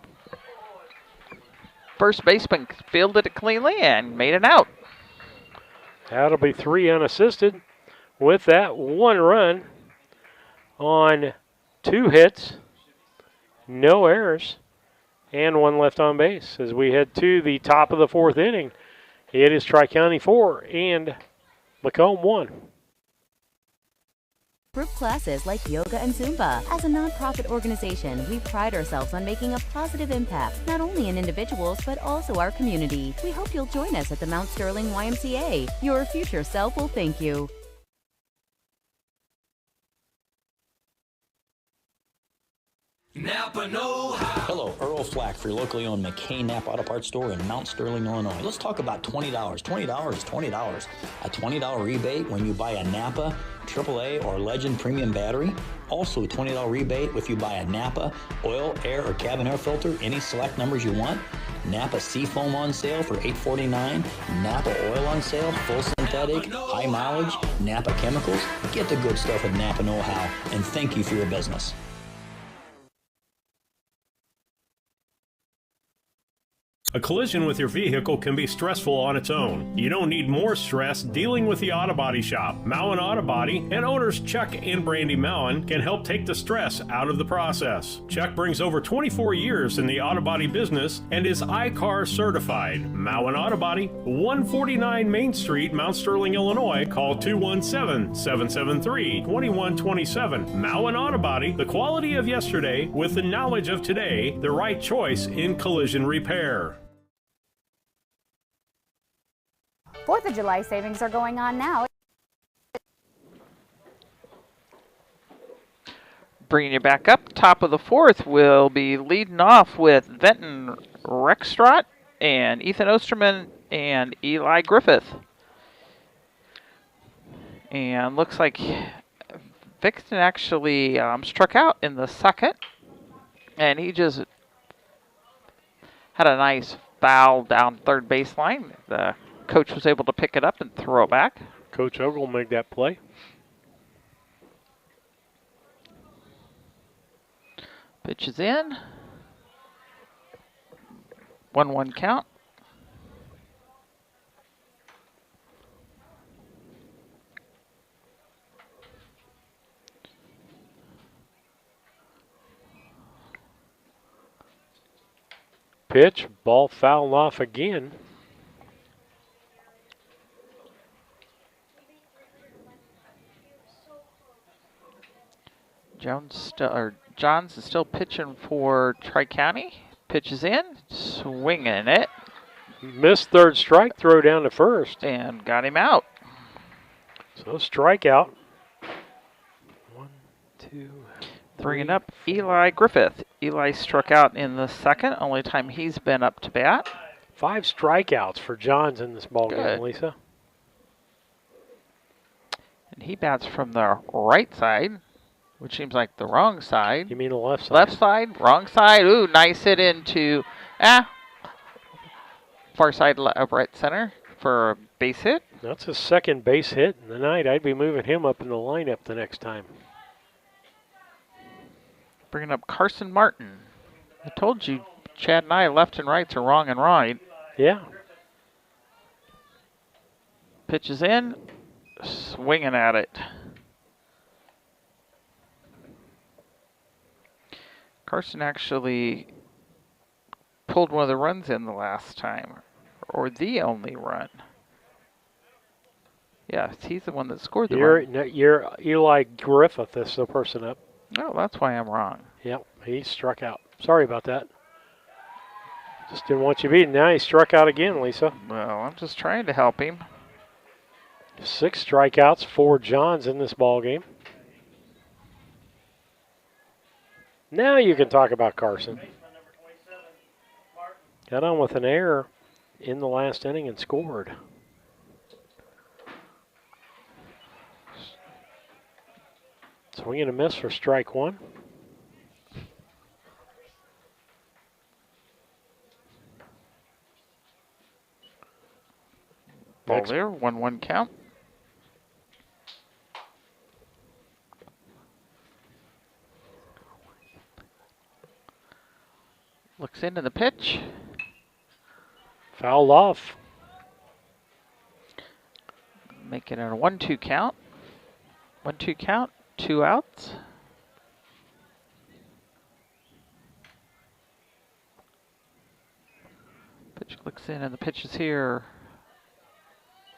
First baseman fielded it cleanly and made an out. That'll be 3 unassisted. With that, 1 run on 2 hits, no errors, and 1 left on base. As we head to the top of the 4th inning, it is Tri-County 4 and Macomb 1. group classes like yoga and Zumba. As a nonprofit organization, we pride ourselves on making a positive impact, not only in individuals, but also our community. We hope you'll join us at the Mount Sterling YMCA. Your future self will thank you. Napa know-how. Hello, Earl Flack for your locally owned McCain Napa Auto Parts store in Mount Sterling, Illinois. Let's talk about $20. $20 is $20. A $20 rebate when you buy a Napa AAA or Legend Premium battery. Also, a $20 rebate if you buy a Napa oil, air, or cabin air filter, any select numbers you want. Napa Seafoam on sale for $8.49. Napa oil on sale, full synthetic, high mileage, Napa chemicals. Get the good stuff at Napa know-how, and thank you for your business. A collision with your vehicle can be stressful on its own. You don't need more stress dealing with the Auto Body Shop. Mowen Auto Body and owners Chuck and Brandy Mowen can help take the stress out of the process. Chuck brings over 24 years in the auto body business and is iCar certified. Mowen Auto Body, 149 Main Street, Mount Sterling, Illinois. Call 217-773-2127. Mowen Auto Body, the quality of yesterday with the knowledge of today, the right choice in collision repair. 4th of July savings are going on now. Bringing you back up, top of the 4th, we'll be leading off with Venton Rextrot and Ethan Osterman and Eli Griffith. And looks like Vixen actually struck out in the second, and he just had a nice foul down third baseline. The coach was able to pick it up and throw it back. Coach Ogle made that play. Pitch is in. 1-1 count. Pitch, ball fouled off again. Johns is still pitching for Tri-County. Pitch is in, swinging it. Missed third strike throw down to first. And got him out. So strikeout. 1, 2, 3. Bringing up Eli Griffith. Eli struck out in the second, only time he's been up to bat. 5 strikeouts for Johns in this ball game, Lisa. And he bats from the right side, which seems like the wrong side. You mean the left side? Left side, wrong side. Ooh, nice hit into far side right center for a base hit. That's his second base hit in the night. I'd be moving him up in the lineup the next time. Bringing up Carson Martin. I told you, Chad and I, left and rights are wrong and right. Yeah. Pitch is in, swinging at it. Carson actually pulled one of the runs in the last time, or the only run. Yes, he's the one that scored the run. You're Eli Griffith is the person up. Oh, that's why I'm wrong. Yep, he struck out. Sorry about that. Just didn't want you beaten. Now he struck out again, Lisa. Well, I'm just trying to help him. 6 strikeouts for Johns in this ball game. Now you can talk about Carson. Got on with an error in the last inning and scored. Swing and a miss for strike 1. Ball there, 1-1 count. Looks into the pitch. Fouled off. Make it a 1-2 count. 1-2 count, 2 outs. Pitch looks in and the pitch is here.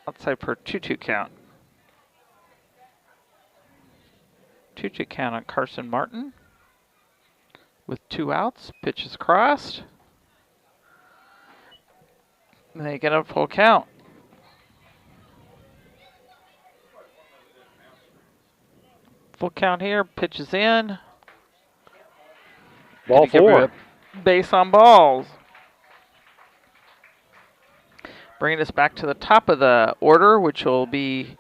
Outside for a 2-2 count. 2-2 count on Carson Martin. With 2 outs, pitch is crossed. And they get a full count. Full count here, pitch is in. Ball 4. Base on balls. Bringing us back to the top of the order, which will be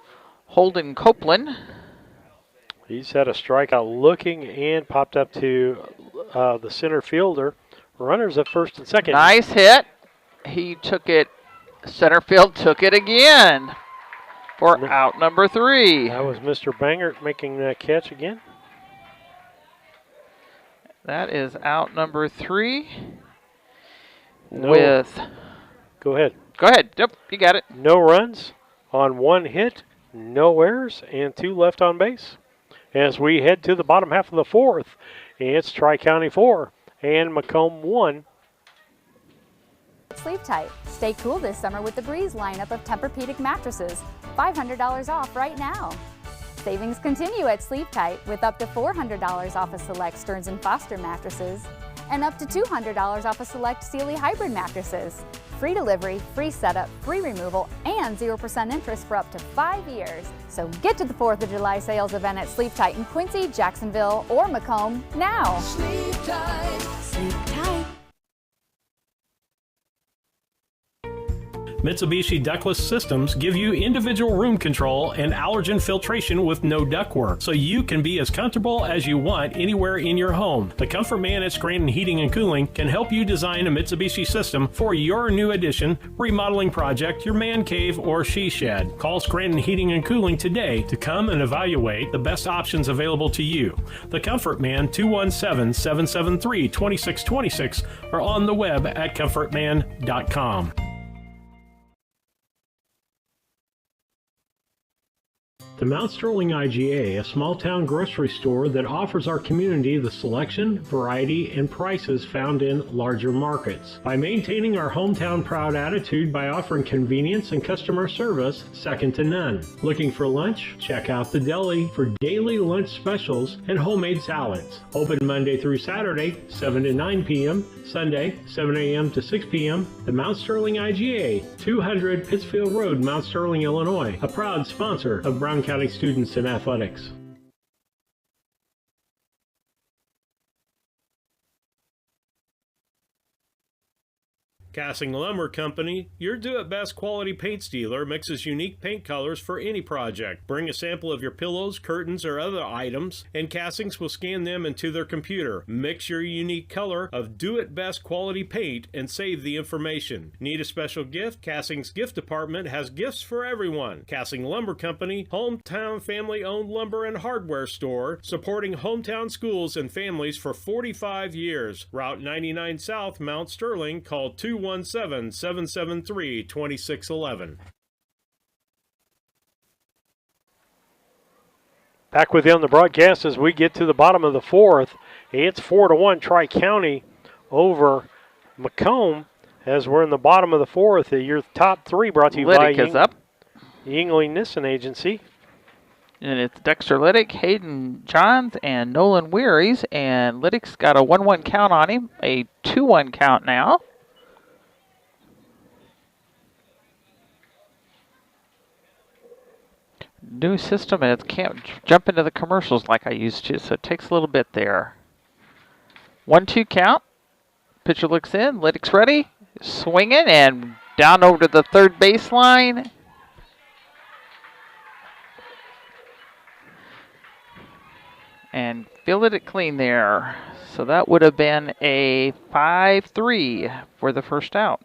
Holden Copeland. He's had a strikeout looking and popped up to the center fielder. Runners at first and second. Nice hit. He took it, center field took it again for out number 3. That was Mr. Bangert making that catch again. That is out number 3 with... Go ahead. Go ahead. Yep, you got it. No runs on 1 hit, no errors, and 2 left on base. As we head to the bottom half of the 4th, it's Tri-County 4 and Macomb 1. Sleep tight. Stay cool this summer with the Breeze lineup of Tempur-Pedic mattresses. $500 off right now. Savings continue at Sleep Tight with up to $400 off of select Stearns & Foster mattresses and up to $200 off of select Sealy hybrid mattresses. Free delivery, free setup, free removal, and 0% interest for up to 5 years. So get to the 4th of July sales event at Sleep Tight in Quincy, Jacksonville, or Macomb now. Sleep tight. Sleep tight. Mitsubishi ductless systems give you individual room control and allergen filtration with no ductwork, so you can be as comfortable as you want anywhere in your home. The Comfort Man at Scranton Heating and Cooling can help you design a Mitsubishi system for your new addition, remodeling project, your man cave, or she shed. Call Scranton Heating and Cooling today to come and evaluate the best options available to you. The Comfort Man, 217-773-2626, or on the web at comfortman.com. The Mount Sterling IGA, a small-town grocery store that offers our community the selection, variety, and prices found in larger markets. By maintaining our hometown proud attitude by offering convenience and customer service second to none. Looking for lunch? Check out the deli for daily lunch specials and homemade salads. Open Monday through Saturday, 7 to 9 p.m., Sunday, 7 a.m. to 6 p.m. The Mount Sterling IGA, 200 Pittsfield Road, Mount Sterling, Illinois, a proud sponsor of Brown County students in athletics. Casting Lumber Company, your do-it-best quality paints dealer, mixes unique paint colors for any project. Bring a sample of your pillows, curtains, or other items, and Castings will scan them into their computer. Mix your unique color of do-it-best quality paint and save the information. Need a special gift? Castings Gift Department has gifts for everyone. Casting Lumber Company, hometown family-owned lumber and hardware store, supporting hometown schools and families for 45 years. Route 99 South, Mount Sterling. Call 217-773-2611. Back with you on the broadcast as we get to the bottom of the 4th. It's 4-1 Tri-County over Macomb as we're in the bottom of the 4th. Your top 3 brought to you by Yingling Nissen Agency. And it's Dexter Liddick, Hayden Johns, and Nolan Wearies. And Liddick's got a 1-1 count on him, a 2-1 count now. New system, and it can't jump into the commercials like I used to, so it takes a little bit there. 1-2 count. Pitcher looks in. Liddick's ready. Swinging and down over to the third baseline. And fielded it clean there. So that would have been a 5-3 for the first out.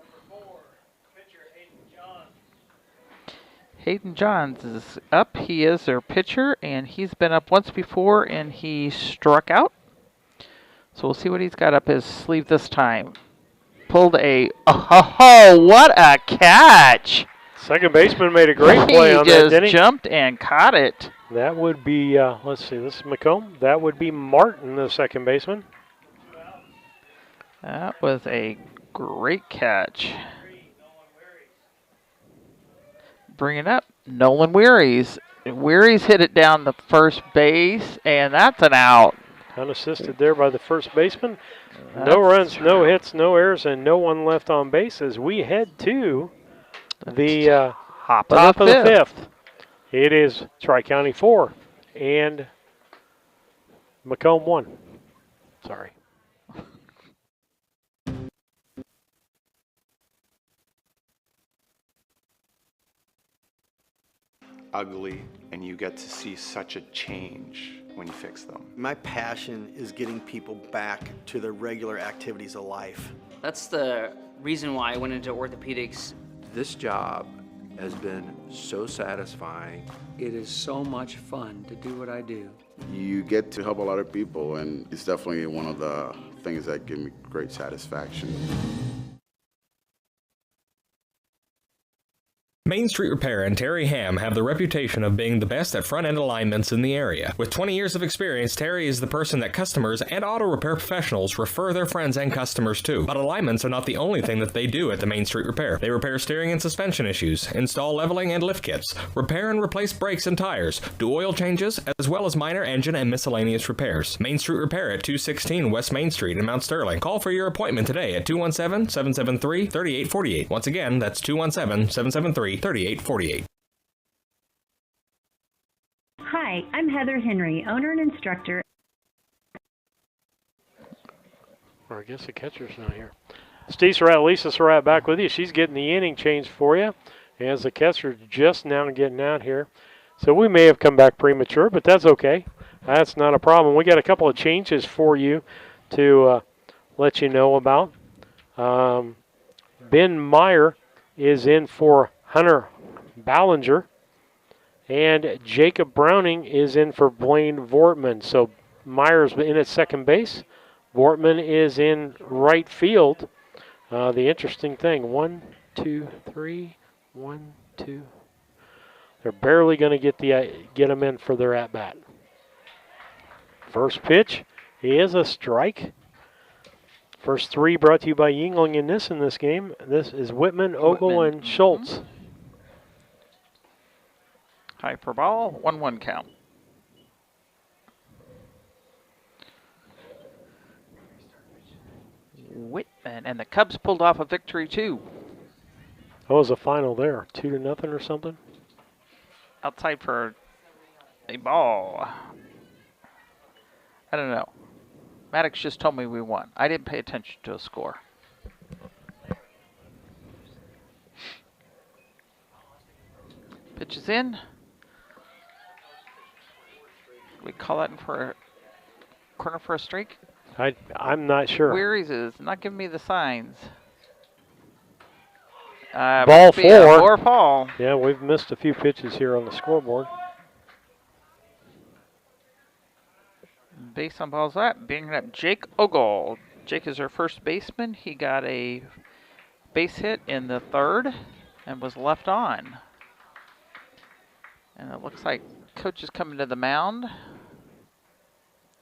Hayden Johns is up. He is their pitcher, and he's been up once before, and he struck out. So we'll see what he's got up his sleeve this time. Pulled a, oh, what a catch! Second baseman made a great play on that, didn't he? He just jumped and caught it. That would be, let's see, this is Macomb. That would be Martin, the second baseman. That was a great catch. Bringing up Nolan Wearies Weary's hit it down the first base, and that's an out. Unassisted there by the first baseman. No runs, no hits, no errors, and no one left on base as we head to the top of the fifth. It is Tri-County 4 and Macomb 1. Sorry. Ugly, and you get to see such a change when you fix them. My passion is getting people back to their regular activities of life. That's the reason why I went into orthopedics. This job has been so satisfying. It is so much fun to do what I do. You get to help a lot of people, and it's definitely one of the things that give me great satisfaction. Main Street Repair and Terry Ham have the reputation of being the best at front-end alignments in the area. With 20 years of experience, Terry is the person that customers and auto repair professionals refer their friends and customers to. But alignments are not the only thing that they do at the Main Street Repair. They repair steering and suspension issues, install leveling and lift kits, repair and replace brakes and tires, do oil changes, as well as minor engine and miscellaneous repairs. Main Street Repair at 216 West Main Street in Mount Sterling. Call for your appointment today at 217-773-3848. Once again, that's 217-773-3848. Hi, I'm Heather Henry, owner and instructor. Or I guess the catcher's not here. Steve Surratt, Lisa Surratt back with you. She's getting the inning changed for you as the catcher's just now getting out here. So we may have come back premature, but that's okay. That's not a problem. We got a couple of changes for you to let you know about. Ben Meyer is in for Hunter Ballinger, and Jacob Browning is in for Blaine Vortman. So Meyer's in at second base. Vortman is in right field. The interesting thing, 1, 2, 3, 1, 2. They're barely going to get them in for their at-bat. First pitch is a strike. First three brought to you by Yingling and Niss in this game. This is Whitman, Ogle, and Schultz. High for ball, 1-1 count. Whitman, and the Cubs pulled off a victory too. What was the final there? 2-0 or something? Outside for a ball. I don't know. Maddox just told me we won. I didn't pay attention to a score. Pitch is in. We call that in for a corner for a strike? I'm not sure. Weary's is not giving me the signs. Ball 4. Or fall. Yeah, we've missed a few pitches here on the scoreboard. Base on balls that, bringing up Jake Ogle. Jake is our first baseman. He got a base hit in the third and was left on. And it looks like coach is coming to the mound.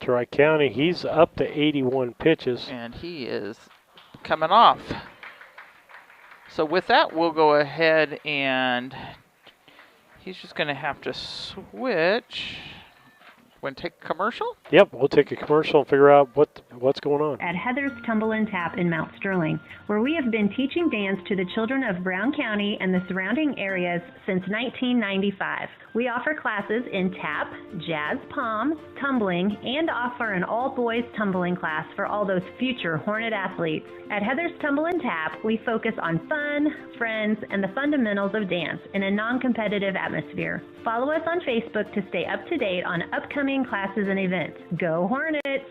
Tri-County, he's up to 81 pitches. And he is coming off. So with that, we'll go ahead and he's just going to have to switch. Want to take a commercial? Yep, we'll take a commercial and figure out what's going on. At Heather's Tumble and Tap in Mount Sterling, where we have been teaching dance to the children of Brown County and the surrounding areas since 1995. We offer classes in tap, jazz palm, tumbling, and offer an all-boys tumbling class for all those future Hornet athletes. At Heather's Tumble and Tap, we focus on fun, friends, and the fundamentals of dance in a non-competitive atmosphere. Follow us on Facebook to stay up to date on upcoming classes and events. Go Hornets!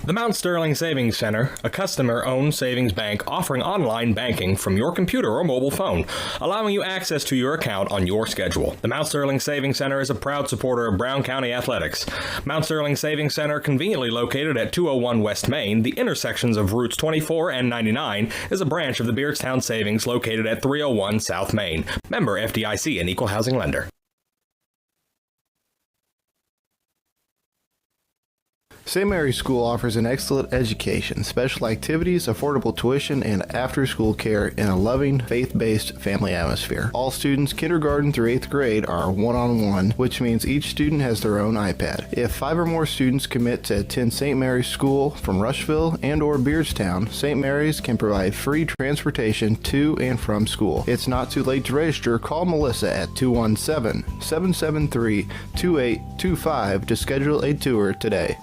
The Mount Sterling Savings Center, a customer-owned savings bank offering online banking from your computer or mobile phone, allowing you access to your account on your schedule. The Mount Sterling Savings Center is a proud supporter of Brown County athletics. Mount Sterling Savings Center, conveniently located at 201 West Main, the intersections of routes 24 and 99, is a branch of the Beardstown Savings located at 301 South Main. Member FDIC, an equal housing lender. St. Mary's School offers an excellent education, special activities, affordable tuition, and after-school care in a loving, faith-based family atmosphere. All students kindergarten through 8th grade are one-on-one, which means each student has their own iPad. If 5 or more students commit to attend St. Mary's School from Rushville and or Beardstown, St. Mary's can provide free transportation to and from school. It's not too late to register. Call Melissa at 217-773-2825 to schedule a tour today.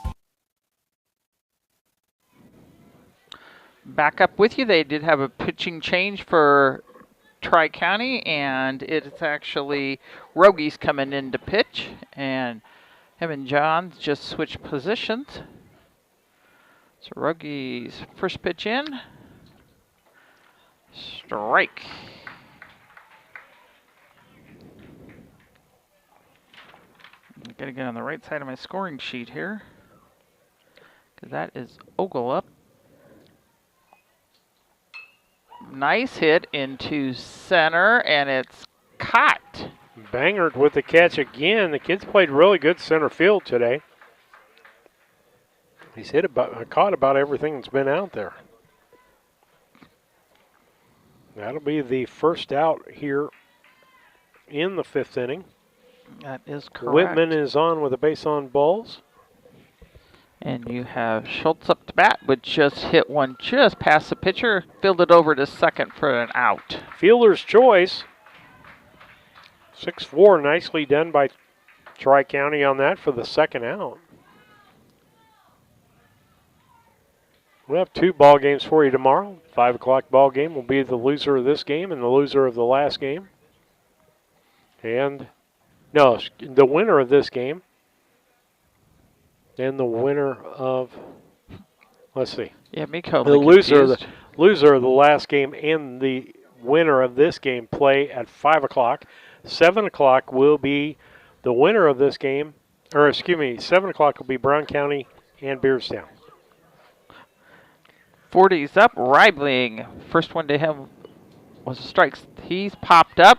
Back up with you, they did have a pitching change for Tri-County, and it's actually Rogies coming in to pitch, and him and John just switched positions. So Rogies first pitch in, strike. I'm gonna get on the right side of my scoring sheet here, because that is Ogle up. Nice hit into center, and it's caught. Bangert with the catch again. The kid's played really good center field today. He's caught about everything that's been out there. That'll be the first out here in the 5th inning. That is correct. Whitman is on with a base on balls. And you have Schultz up to bat, but just hit one just past the pitcher, fielded over to second for an out. Fielder's choice. 6-4, nicely done by Tri-County on that for the second out. We'll have 2 ball games for you tomorrow. 5 o'clock ball game will be the loser of this game and the loser of the last game. And, no, the winner of this game. And the winner of, let's see. Yeah, me the loser of the last game and the winner of this game play at 5 o'clock. 7 o'clock will be the winner of this game, 7 o'clock will be Brown County and Beardstown. 40's up, Reibling. First one to him was a strike. He's popped up.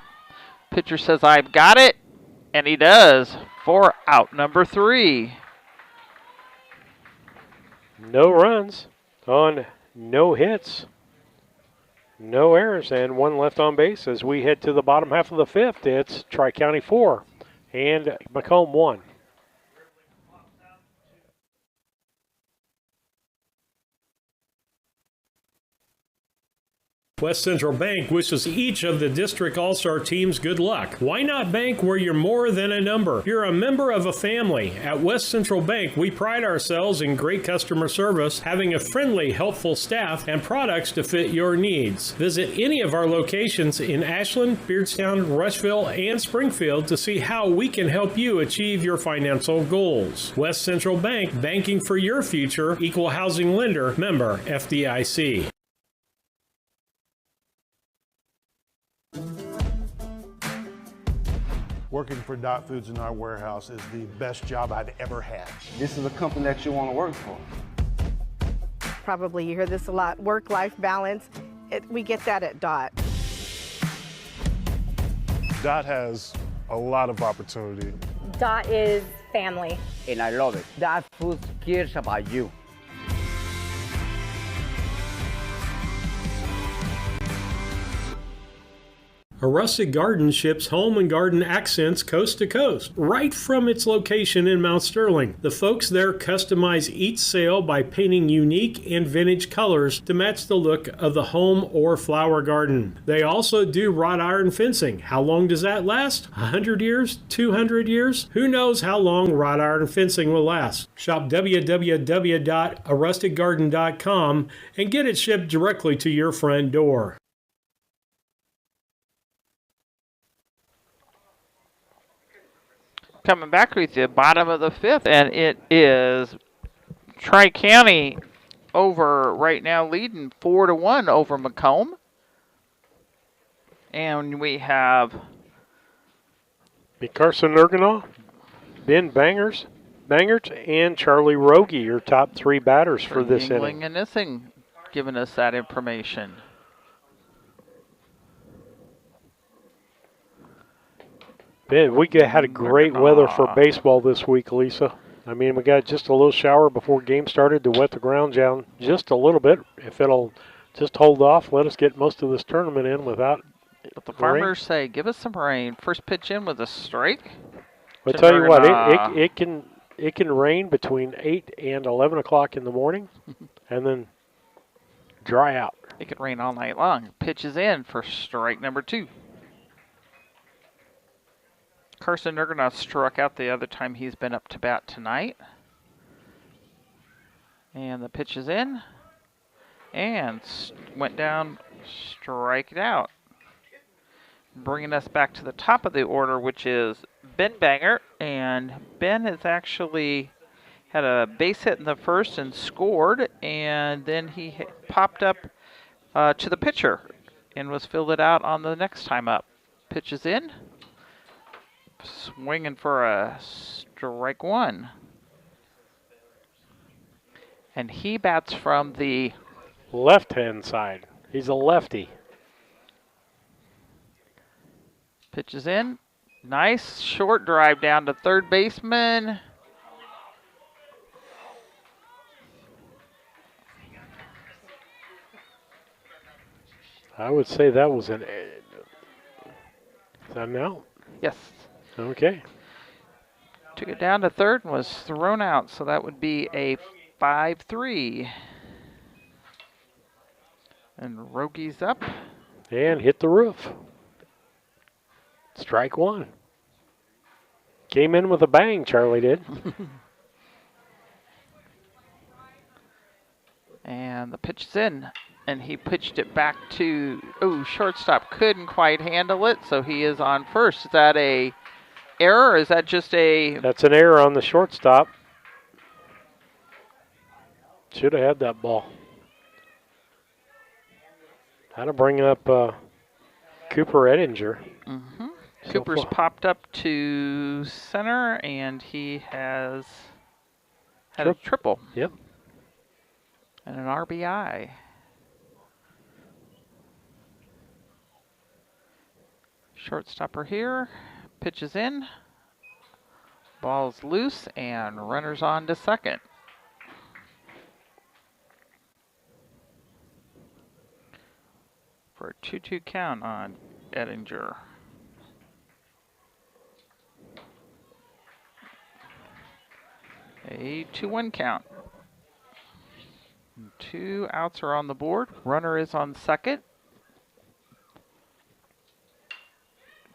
Pitcher says, I've got it. And he does for out number 3. No runs on no hits, no errors, and 1 left on base as we head to the bottom half of the 5th. It's Tri-County 4 and Macomb 1. West Central Bank wishes each of the District All-Star teams good luck. Why not bank where you're more than a number? You're a member of a family. At West Central Bank, we pride ourselves in great customer service, having a friendly, helpful staff, and products to fit your needs. Visit any of our locations in Ashland, Beardstown, Rushville, and Springfield to see how we can help you achieve your financial goals. West Central Bank, banking for your future, equal housing lender, member FDIC. Working for Dot Foods in our warehouse is the best job I've ever had. This is a company that you want to work for. Probably you hear this a lot, work-life balance. We get that at Dot. Dot has a lot of opportunity. Dot is family. And I love it. Dot Foods cares about you. A Rustic Garden ships home and garden accents coast to coast, right from its location in Mount Sterling. The folks there customize each sail by painting unique and vintage colors to match the look of the home or flower garden. They also do wrought iron fencing. How long does that last? 100 years? 200 years? Who knows how long wrought iron fencing will last? Shop www.arusticgarden.com and get it shipped directly to your front door. Coming back with the bottom of the 5th, and it is Tri-County over right now, leading 4-1 over Macomb. And we have Carson Erganaw, Ben Bangert, and Charlie Rogie, your top 3 batters for this inning. And Nissing giving us that information. Man, we had a great weather for baseball this week, Lisa. I mean, we got just a little shower before game started to wet the ground down just a little bit. If it'll just hold off, let us get most of this tournament in without But the rain. farmers say, give us some rain. First pitch in with a strike. I'll tell you what, it can rain between 8 and 11 o'clock in the morning and then dry out. It could rain all night long. Pitches in for strike number 2. Carson Nerganoff struck out the other time he's been up to bat tonight. And the pitch is in. And went down, strike out. Bringing us back to the top of the order, which is Ben Banger. And Ben has actually had a base hit in the first and scored. And then he popped up to the pitcher and was fielded out on the next time up. Pitch is in. Swinging for a strike 1. And he bats from the left-hand side. He's a lefty. Pitch is in. Nice short drive down to third baseman. I would say that was an... Is that an out? Yes. Okay. Took it down to third and was thrown out, so that would be a 5-3. And Rogi's up. And hit the roof. Strike 1. Came in with a bang, Charlie did. And the pitch is in. And he pitched it back to, shortstop couldn't quite handle it, so he is on first. Is that a error, or is that just a... That's an error on the shortstop. Should have had that ball. Had to bring up Cooper Ettinger. Mm-hmm. Cooper's popped up to center, and he has had a triple. Yep. And an RBI. Shortstopper here. Pitch is in. Ball's loose, and runners on to second. For a 2-2 count on Ettinger. A 2-1 count. 2 outs are on the board. Runner is on second.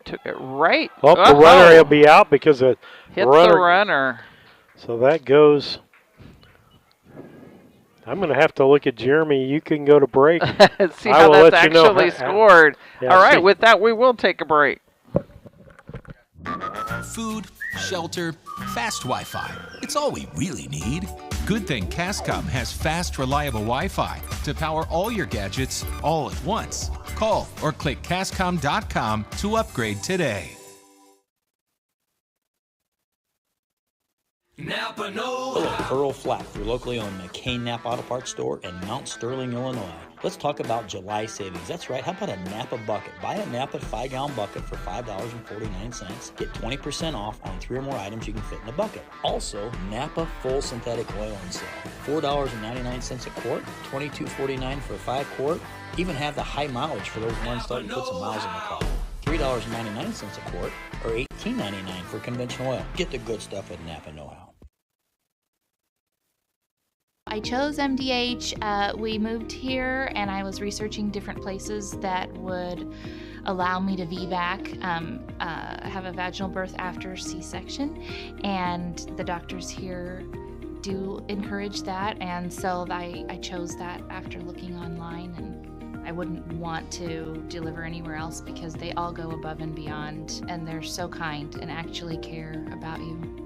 Took it right. Well, the runner will be out because it hit the runner. So that goes. I'm going to have to look at Jeremy. You can go to break. See how that's actually scored. Yeah, all right, with that, we will take a break. Food, shelter, fast Wi-Fi. It's all we really need. Good thing Cascom has fast, reliable Wi-Fi to power all your gadgets all at once. Call or click Cascom.com to upgrade today. Napa Know-How. Earl Flack, your locally owned McCain Napa Auto Parts store in Mount Sterling, Illinois. Let's talk about July savings. That's right. How about a Napa bucket? Buy a Napa 5-gallon bucket for $5.49. Get 20% off on 3 or more items you can fit in the bucket. Also, Napa full synthetic oil on sale. $4.99 a quart, $22.49 for a 5-quart. Even have the high mileage for those ones that put some miles in the car. $3.99 a quart, or $18.99 for conventional oil. Get the good stuff at Napa Know-How. I chose MDH. We moved here and I was researching different places that would allow me to VBAC, have a vaginal birth after C-section, and the doctors here do encourage that, and so I chose that after looking online, and I wouldn't want to deliver anywhere else because they all go above and beyond, and they're so kind and actually care about you.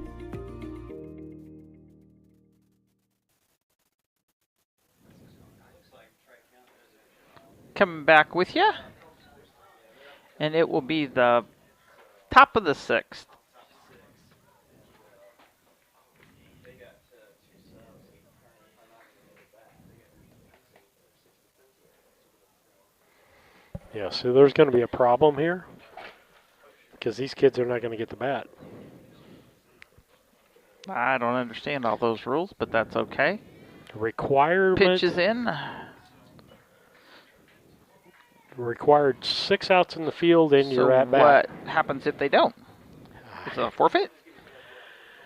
Coming back with you, and it will be the top of the 6th. Yeah, so there's going to be a problem here because these kids are not going to get the bat. I don't understand all those rules, but that's okay. Requirement. Pitch is in. Required 6 outs in the field, and you're at bat. What happens if they don't? Is it a forfeit?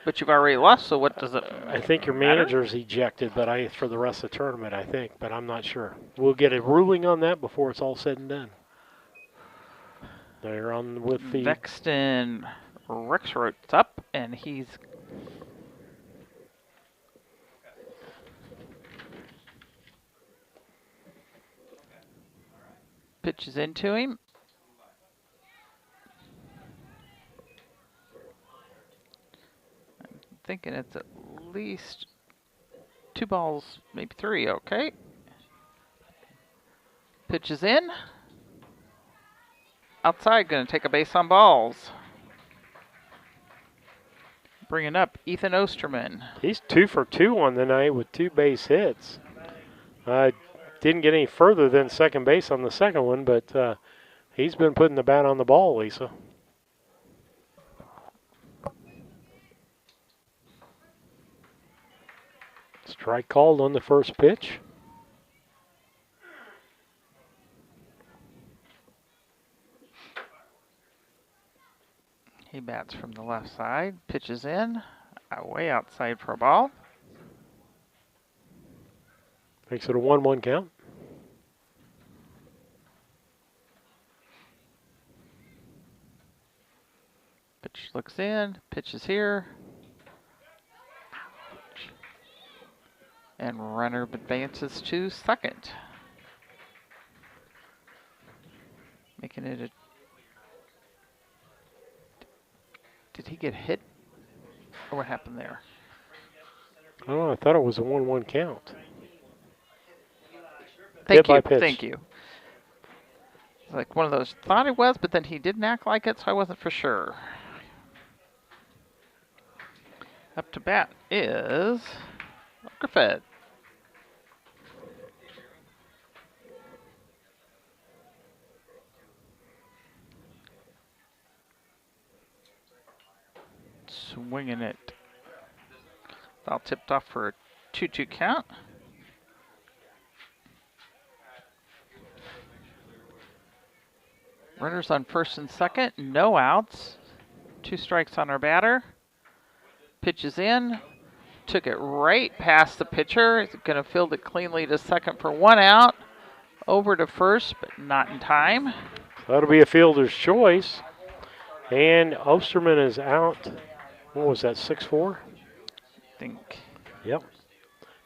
But you've already lost, so what does it I think your matter? manager's ejected, but for the rest of the tournament, I think, but I'm not sure. We'll get a ruling on that before it's all said and done. They're on with the Vexton Rexroth's up, and he's pitches into him. I'm thinking it's at least 2 balls, maybe 3, okay. Pitches in. Outside, going to take a base on balls. Bringing up Ethan Osterman. He's 2 for 2 on the night with 2 base hits. Didn't get any further than second base on the second one, but he's been putting the bat on the ball, Lisa. Strike called on the first pitch. He bats from the left side, pitches in, way outside for a ball. Makes it a 1-1 count. Pitch looks in, pitches here. And runner advances to second. Making it a... Did he get hit? Or what happened there? Oh, I thought it was a 1-1 count. Thank you. Pitch. Thank you. It's like one of those, thought it was, but then he didn't act like it, so I wasn't for sure. Up to bat is Griffith. Swinging it. Foul tipped off for a 2-2 count. Runners on first and second, no outs. 2 strikes on our batter. Pitches in, took it right past the pitcher. He's going to field it cleanly to second for 1 out. Over to first, but not in time. That'll be a fielder's choice. And Osterman is out. What was that, 6-4? I think. Yep.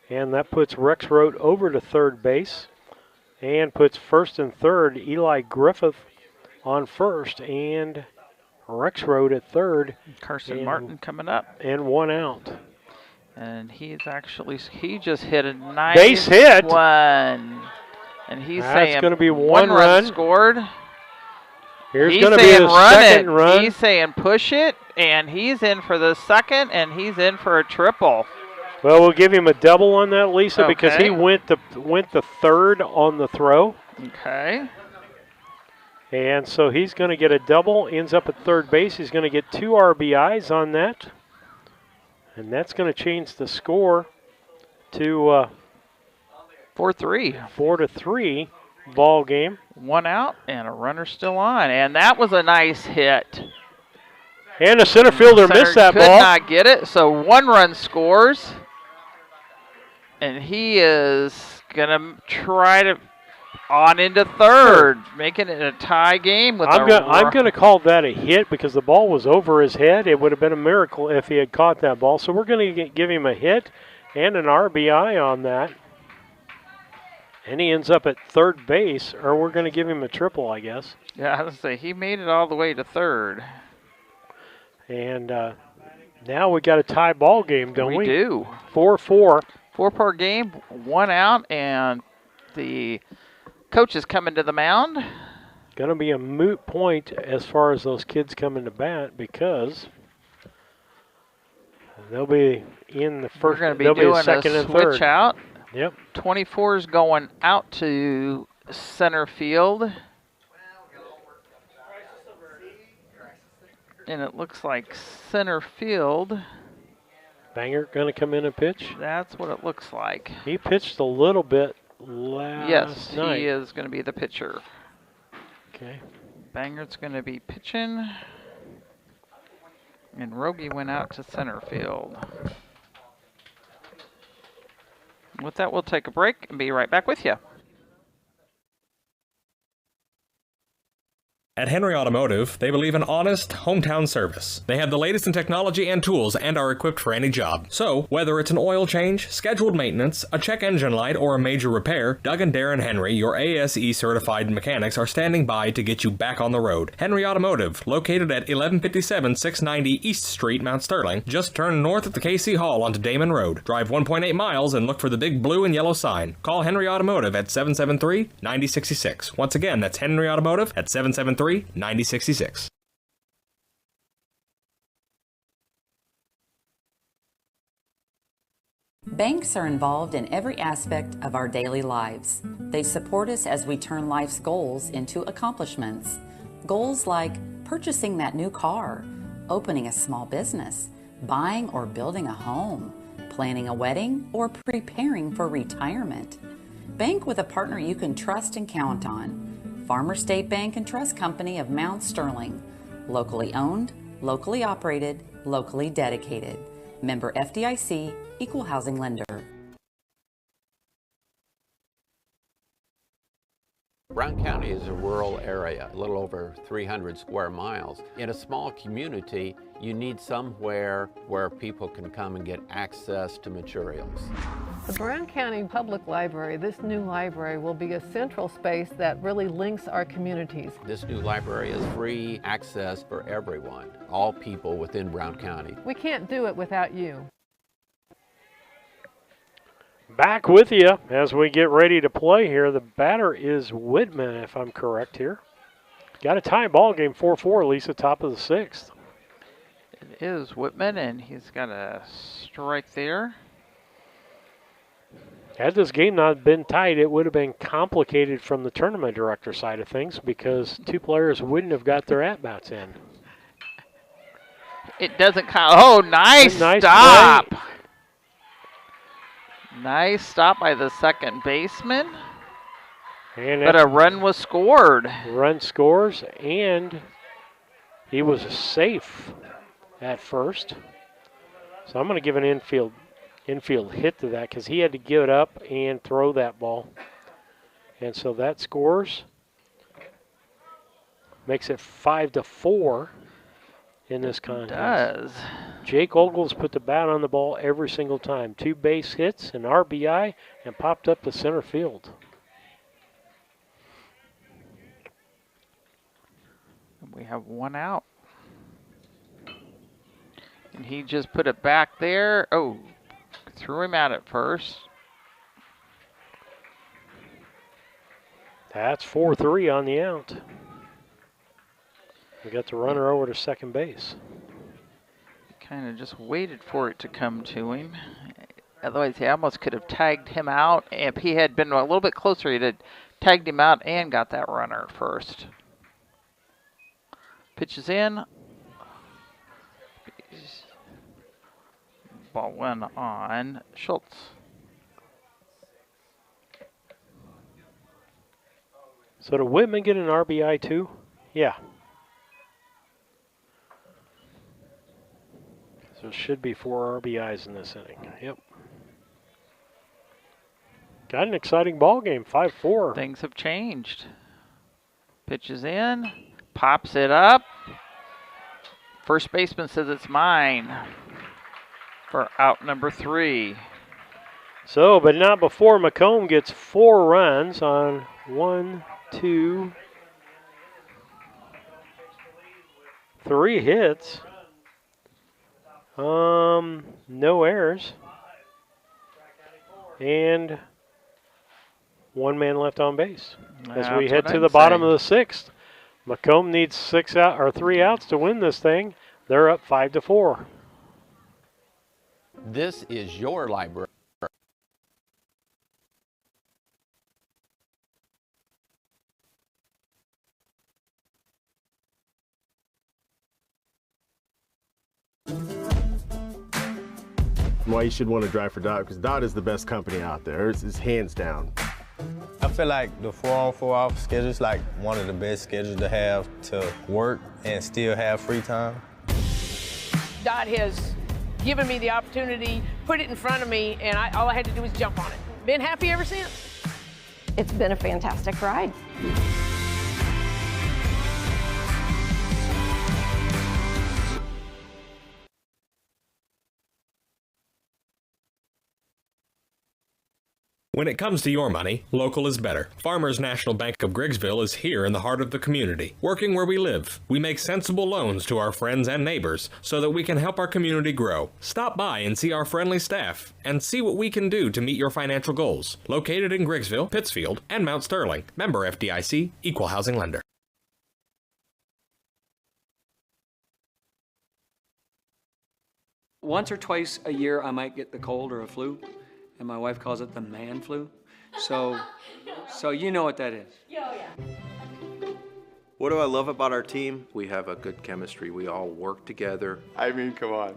And that puts Rexroth over to third base and puts first and third Eli Griffith on first and Rexroth at third. Carson Martin coming up. And 1 out. And he just hit a nice base hit. One. And he's saying going to be 1 run scored. Here's going to be the second run. He's saying push it, and he's in for the second, and he's in for a triple. Well, we'll give him a double on that, Lisa, okay. because he went the third on the throw. Okay. And so he's going to get a double, ends up at third base. He's going to get 2 RBIs on that. And that's going to change the score to 4-3. 4-3 ball game. 1 out and a runner still on. And that was a nice hit. And the center fielder missed that ball. Could not get it, so 1 run scores. And he is going to try to on into third, making it a tie game. I'm going to call that a hit because the ball was over his head. It would have been a miracle if he had caught that ball. So we're going to give him a hit and an RBI on that. And he ends up at third base, or we're going to give him a triple, I guess. Yeah, I was going to say, he made it all the way to third. And now we got a tie ball game, don't we? We do. 4-4. 4-4 game, 1 out, and the coach is coming to the mound. Going to be a moot point as far as those kids coming to bat because they'll be in the first. We're going to be doing second a and third. switch out. Yep. 24 is going out to center field. And it looks like center field Banger going to come in and pitch? That's what it looks like. He pitched a little bit last night. He is going to be the pitcher. Okay. Banger's going to be pitching. And Rogie went out to center field. With that, we'll take a break and be right back with you. At Henry Automotive, they believe in honest, hometown service. They have the latest in technology and tools and are equipped for any job. So, whether it's an oil change, scheduled maintenance, a check engine light, or a major repair, Doug and Darren Henry, your ASE certified mechanics, are standing by to get you back on the road. Henry Automotive, located at 1157 690 East Street, Mount Sterling. Just turn north at the KC Hall onto Damon Road. Drive 1.8 miles and look for the big blue and yellow sign. Call Henry Automotive at 773-9066. Once again, that's Henry Automotive at 773-9066. Banks are involved in every aspect of our daily lives. They support us as we turn life's goals into accomplishments. Goals like purchasing that new car, opening a small business, buying or building a home, planning a wedding, or preparing for retirement. Bank with a partner you can trust and count on. Farmer State Bank and Trust Company of Mount Sterling. Locally owned, locally operated, locally dedicated. Member FDIC, Equal Housing Lender. Brown County is a rural area, a little over 300 square miles. In a small community, you need somewhere where people can come and get access to materials. The Brown County Public Library, this new library, will be a central space that really links our communities. This new library is free access for everyone, all people within Brown County. We can't do it without you. Back with you as we get ready to play here. The batter is Whitman, if I'm correct here. Got a tie ball game, 4-4, Lisa, top of the sixth. It is Whitman, and he's got a strike there. Had this game not been tight, it would have been complicated from the tournament director side of things because two players wouldn't have got their at-bats in. It doesn't count. Oh, nice stop. Play. Nice stop by the second baseman. But a run was scored. Run scores, and he was safe at first. So I'm going to give an infield hit to that because he had to give it up and throw that ball. And so that scores. Makes it 5-4 in this contest. It does. Jake Ogles put the bat on the ball every single time. 2 base hits, an RBI, and popped up to center field. We have one out. And he just put it back there. Oh, threw him out at first. That's 4-3 on the out. We got the runner over to second base. Kind of just waited for it to come to him. Otherwise, he almost could have tagged him out. If he had been a little bit closer, he'd have tagged him out and got that runner first. Pitches in. Ball went on Schultz. So did Whitman get an RBI too? Yeah. So it should be 4 RBIs in this inning. Yep. Got an exciting ball game, 5-4. Things have changed. Pitches in, pops it up. First baseman says it's mine for out number 3. So, but not before Macomb gets 4 runs on 1, 2, 3 hits. No errors. And 1 man left on base. As we head to the bottom of the 6th. Macomb needs 3 outs to win this thing. They're up 5-4. This is your library. why you should want to drive for Dot, because Dot is the best company out there. It's hands down. I feel like the 4-on, 4-off schedule is like one of the best schedules to have to work and still have free time. Dot has given me the opportunity, put it in front of me, and all I had to do was jump on it. Been happy ever since. It's been a fantastic ride. When it comes to your money, local is better. Farmers National Bank of Griggsville is here in the heart of the community, working where we live. We make sensible loans to our friends and neighbors so that we can help our community grow. Stop by and see our friendly staff and see what we can do to meet your financial goals. Located in Griggsville, Pittsfield, and Mount Sterling. Member FDIC, Equal Housing Lender. Once or twice a year, I might get the cold or a flu, and my wife calls it the man flu. So you know what that is. What do I love about our team? We have a good chemistry. We all work together. I mean, come on.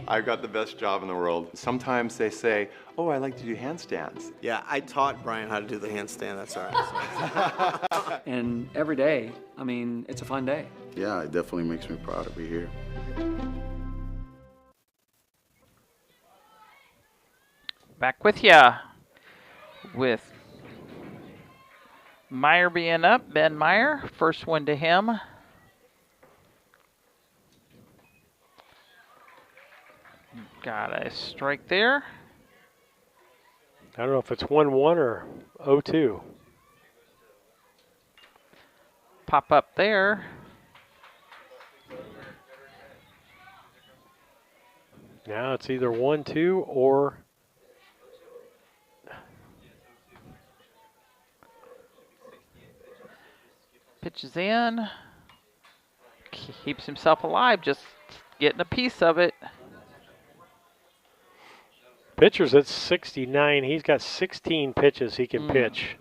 I've got the best job in the world. Sometimes they say, oh, I like to do handstands. Yeah, I taught Brian how to do the handstand. That's all right. And every day, I mean, it's a fun day. Yeah, it definitely makes me proud to be here. Back with ya with Meyer being up. Ben Meyer, first one to him. Got a strike there. I don't know if it's 1-1 or 0-2. Pop up there. Now it's either 1-2 or pitches in. Keeps himself alive, just getting a piece of it. pitcher's at 69. He's got 16 pitches he can pitch.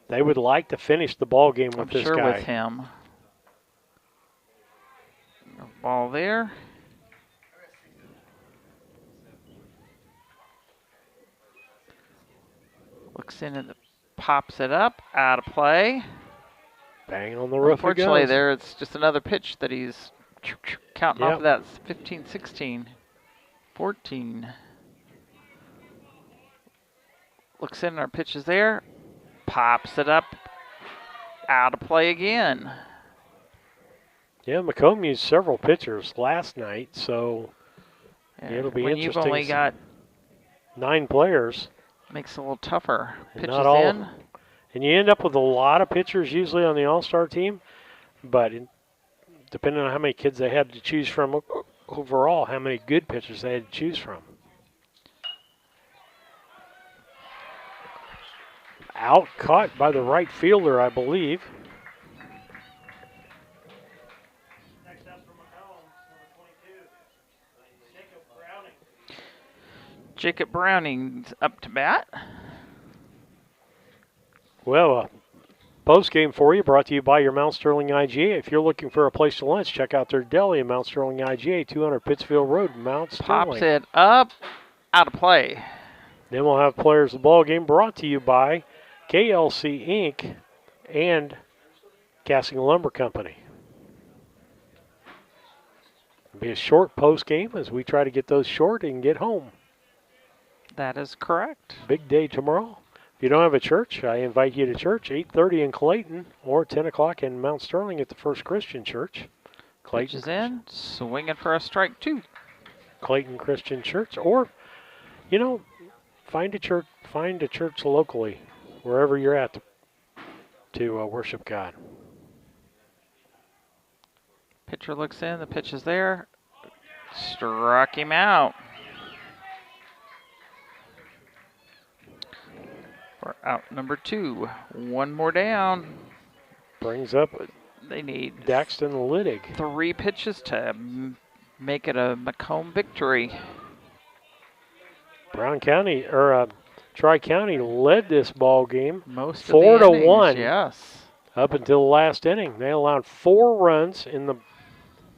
They would like to finish the ball game with this guy. With him. Ball there. Looks in and pops it up, out of play. Bang on the roof. Unfortunately, there it's just another pitch that he's counting off of that. 15, 16, 14. Looks in, our pitch is there. Pops it up, out of play again. Yeah, Macomb used several pitchers last night, so it'll be interesting. You've only got 9 players. Makes it a little tougher. Pitches not all in. And you end up with a lot of pitchers usually on the All-Star team, but depending on how many kids they had to choose from overall, how many good pitchers they had to choose from. Out caught by the right fielder, I believe. Jacob Browning's up to bat. Well, post game for you, brought to you by your Mount Sterling IGA. If you're looking for a place to lunch, check out their deli in Mount Sterling IGA, 200 Pittsfield Road, Mount Sterling. Pops it up, out of play. Then we'll have players of the ball game brought to you by KLC Inc. and Casting Lumber Company. It'll be a short post game as we try to get those short and get home. That is correct. Big day tomorrow. If you don't have a church, I invite you to church, 8:30 in Clayton or 10 o'clock in Mount Sterling at the First Christian Church. Clayton is in, swinging for a strike 2. Clayton Christian Church, or, find a church locally, wherever you're at, to worship God. Pitcher looks in, the pitch is there. Struck him out. For out number 2. One more down. Brings up they need Daxton Liddig. 3 pitches to make it a Macomb victory. Brown County, or Tri-County led this ball game. Most 4-1. Yes. Up until the last inning. They allowed 4 runs in the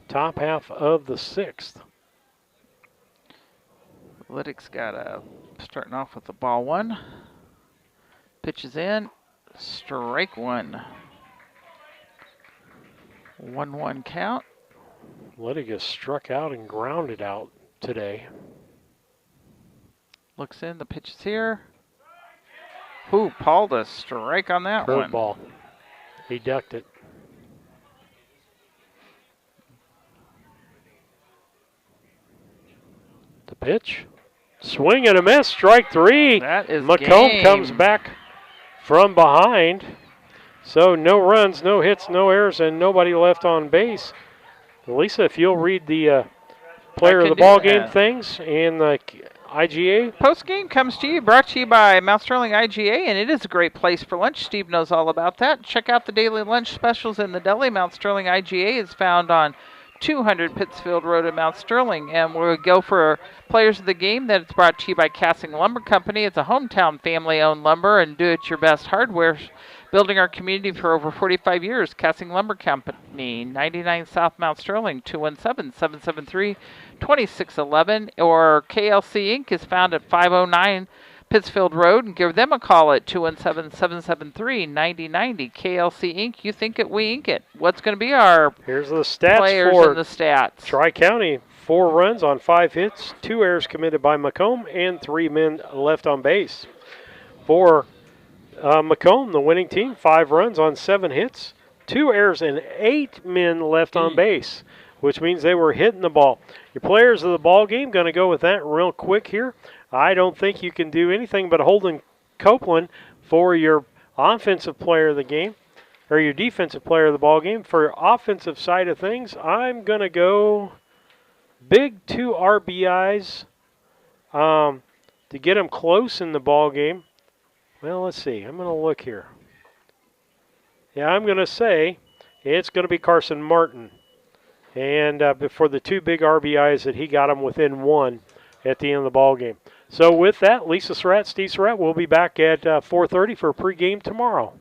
top half of the 6th. Lytic's got starting off with the ball 1. Pitches in. Strike 1. 1-1 count. Lytic is struck out and grounded out today. Looks in. The pitch is here. Ooh, Paul to strike on that one. Curveball. He ducked it. The pitch. Swing and a miss. Strike 3. That is Macomb game. comes back from behind. So no runs, no hits, no errors, and nobody left on base. Lisa, if you'll read the player of the ball game things and the IGA. Post game comes to you, brought to you by Mount Sterling IGA, and it is a great place for lunch. Steve knows all about that. Check out the daily lunch specials in the deli. Mount Sterling IGA is found on 200 Pittsfield Road in Mount Sterling. And we'll go for players of the game. That's brought to you by Casting Lumber Company. It's a hometown family-owned lumber and do-it-your-best hardware. Building our community for over 45 years. Casting Lumber Company, 99 South Mount Sterling, 217-773-2611. Or KLC Inc. is found at 509 Pittsfield Road. And give them a call at 217-773-9090. KLC Inc. You think it, we ink it. What's going to be our Here's the stats players for and the stats? Tri-County. 4 runs on 5 hits, 2 errors committed by Macomb, and 3 men left on base. For Macomb, the winning team, 5 runs on 7 hits, 2 errors, and 8 men left on base, which means they were hitting the ball. Your players of the ball game, going to go with that real quick here. I don't think you can do anything but Holden Copeland for your offensive player of the game, or your defensive player of the ball game. For offensive side of things, I'm going to go big 2 RBIs to get them close in the ball game. Well, let's see. I'm going to look here. Yeah, I'm going to say it's going to be Carson Martin. And for the 2 big RBIs that he got them within 1 at the end of the ball game. So with that, Lisa Surratt, Steve Surratt, we'll be back at 4:30 for pregame tomorrow.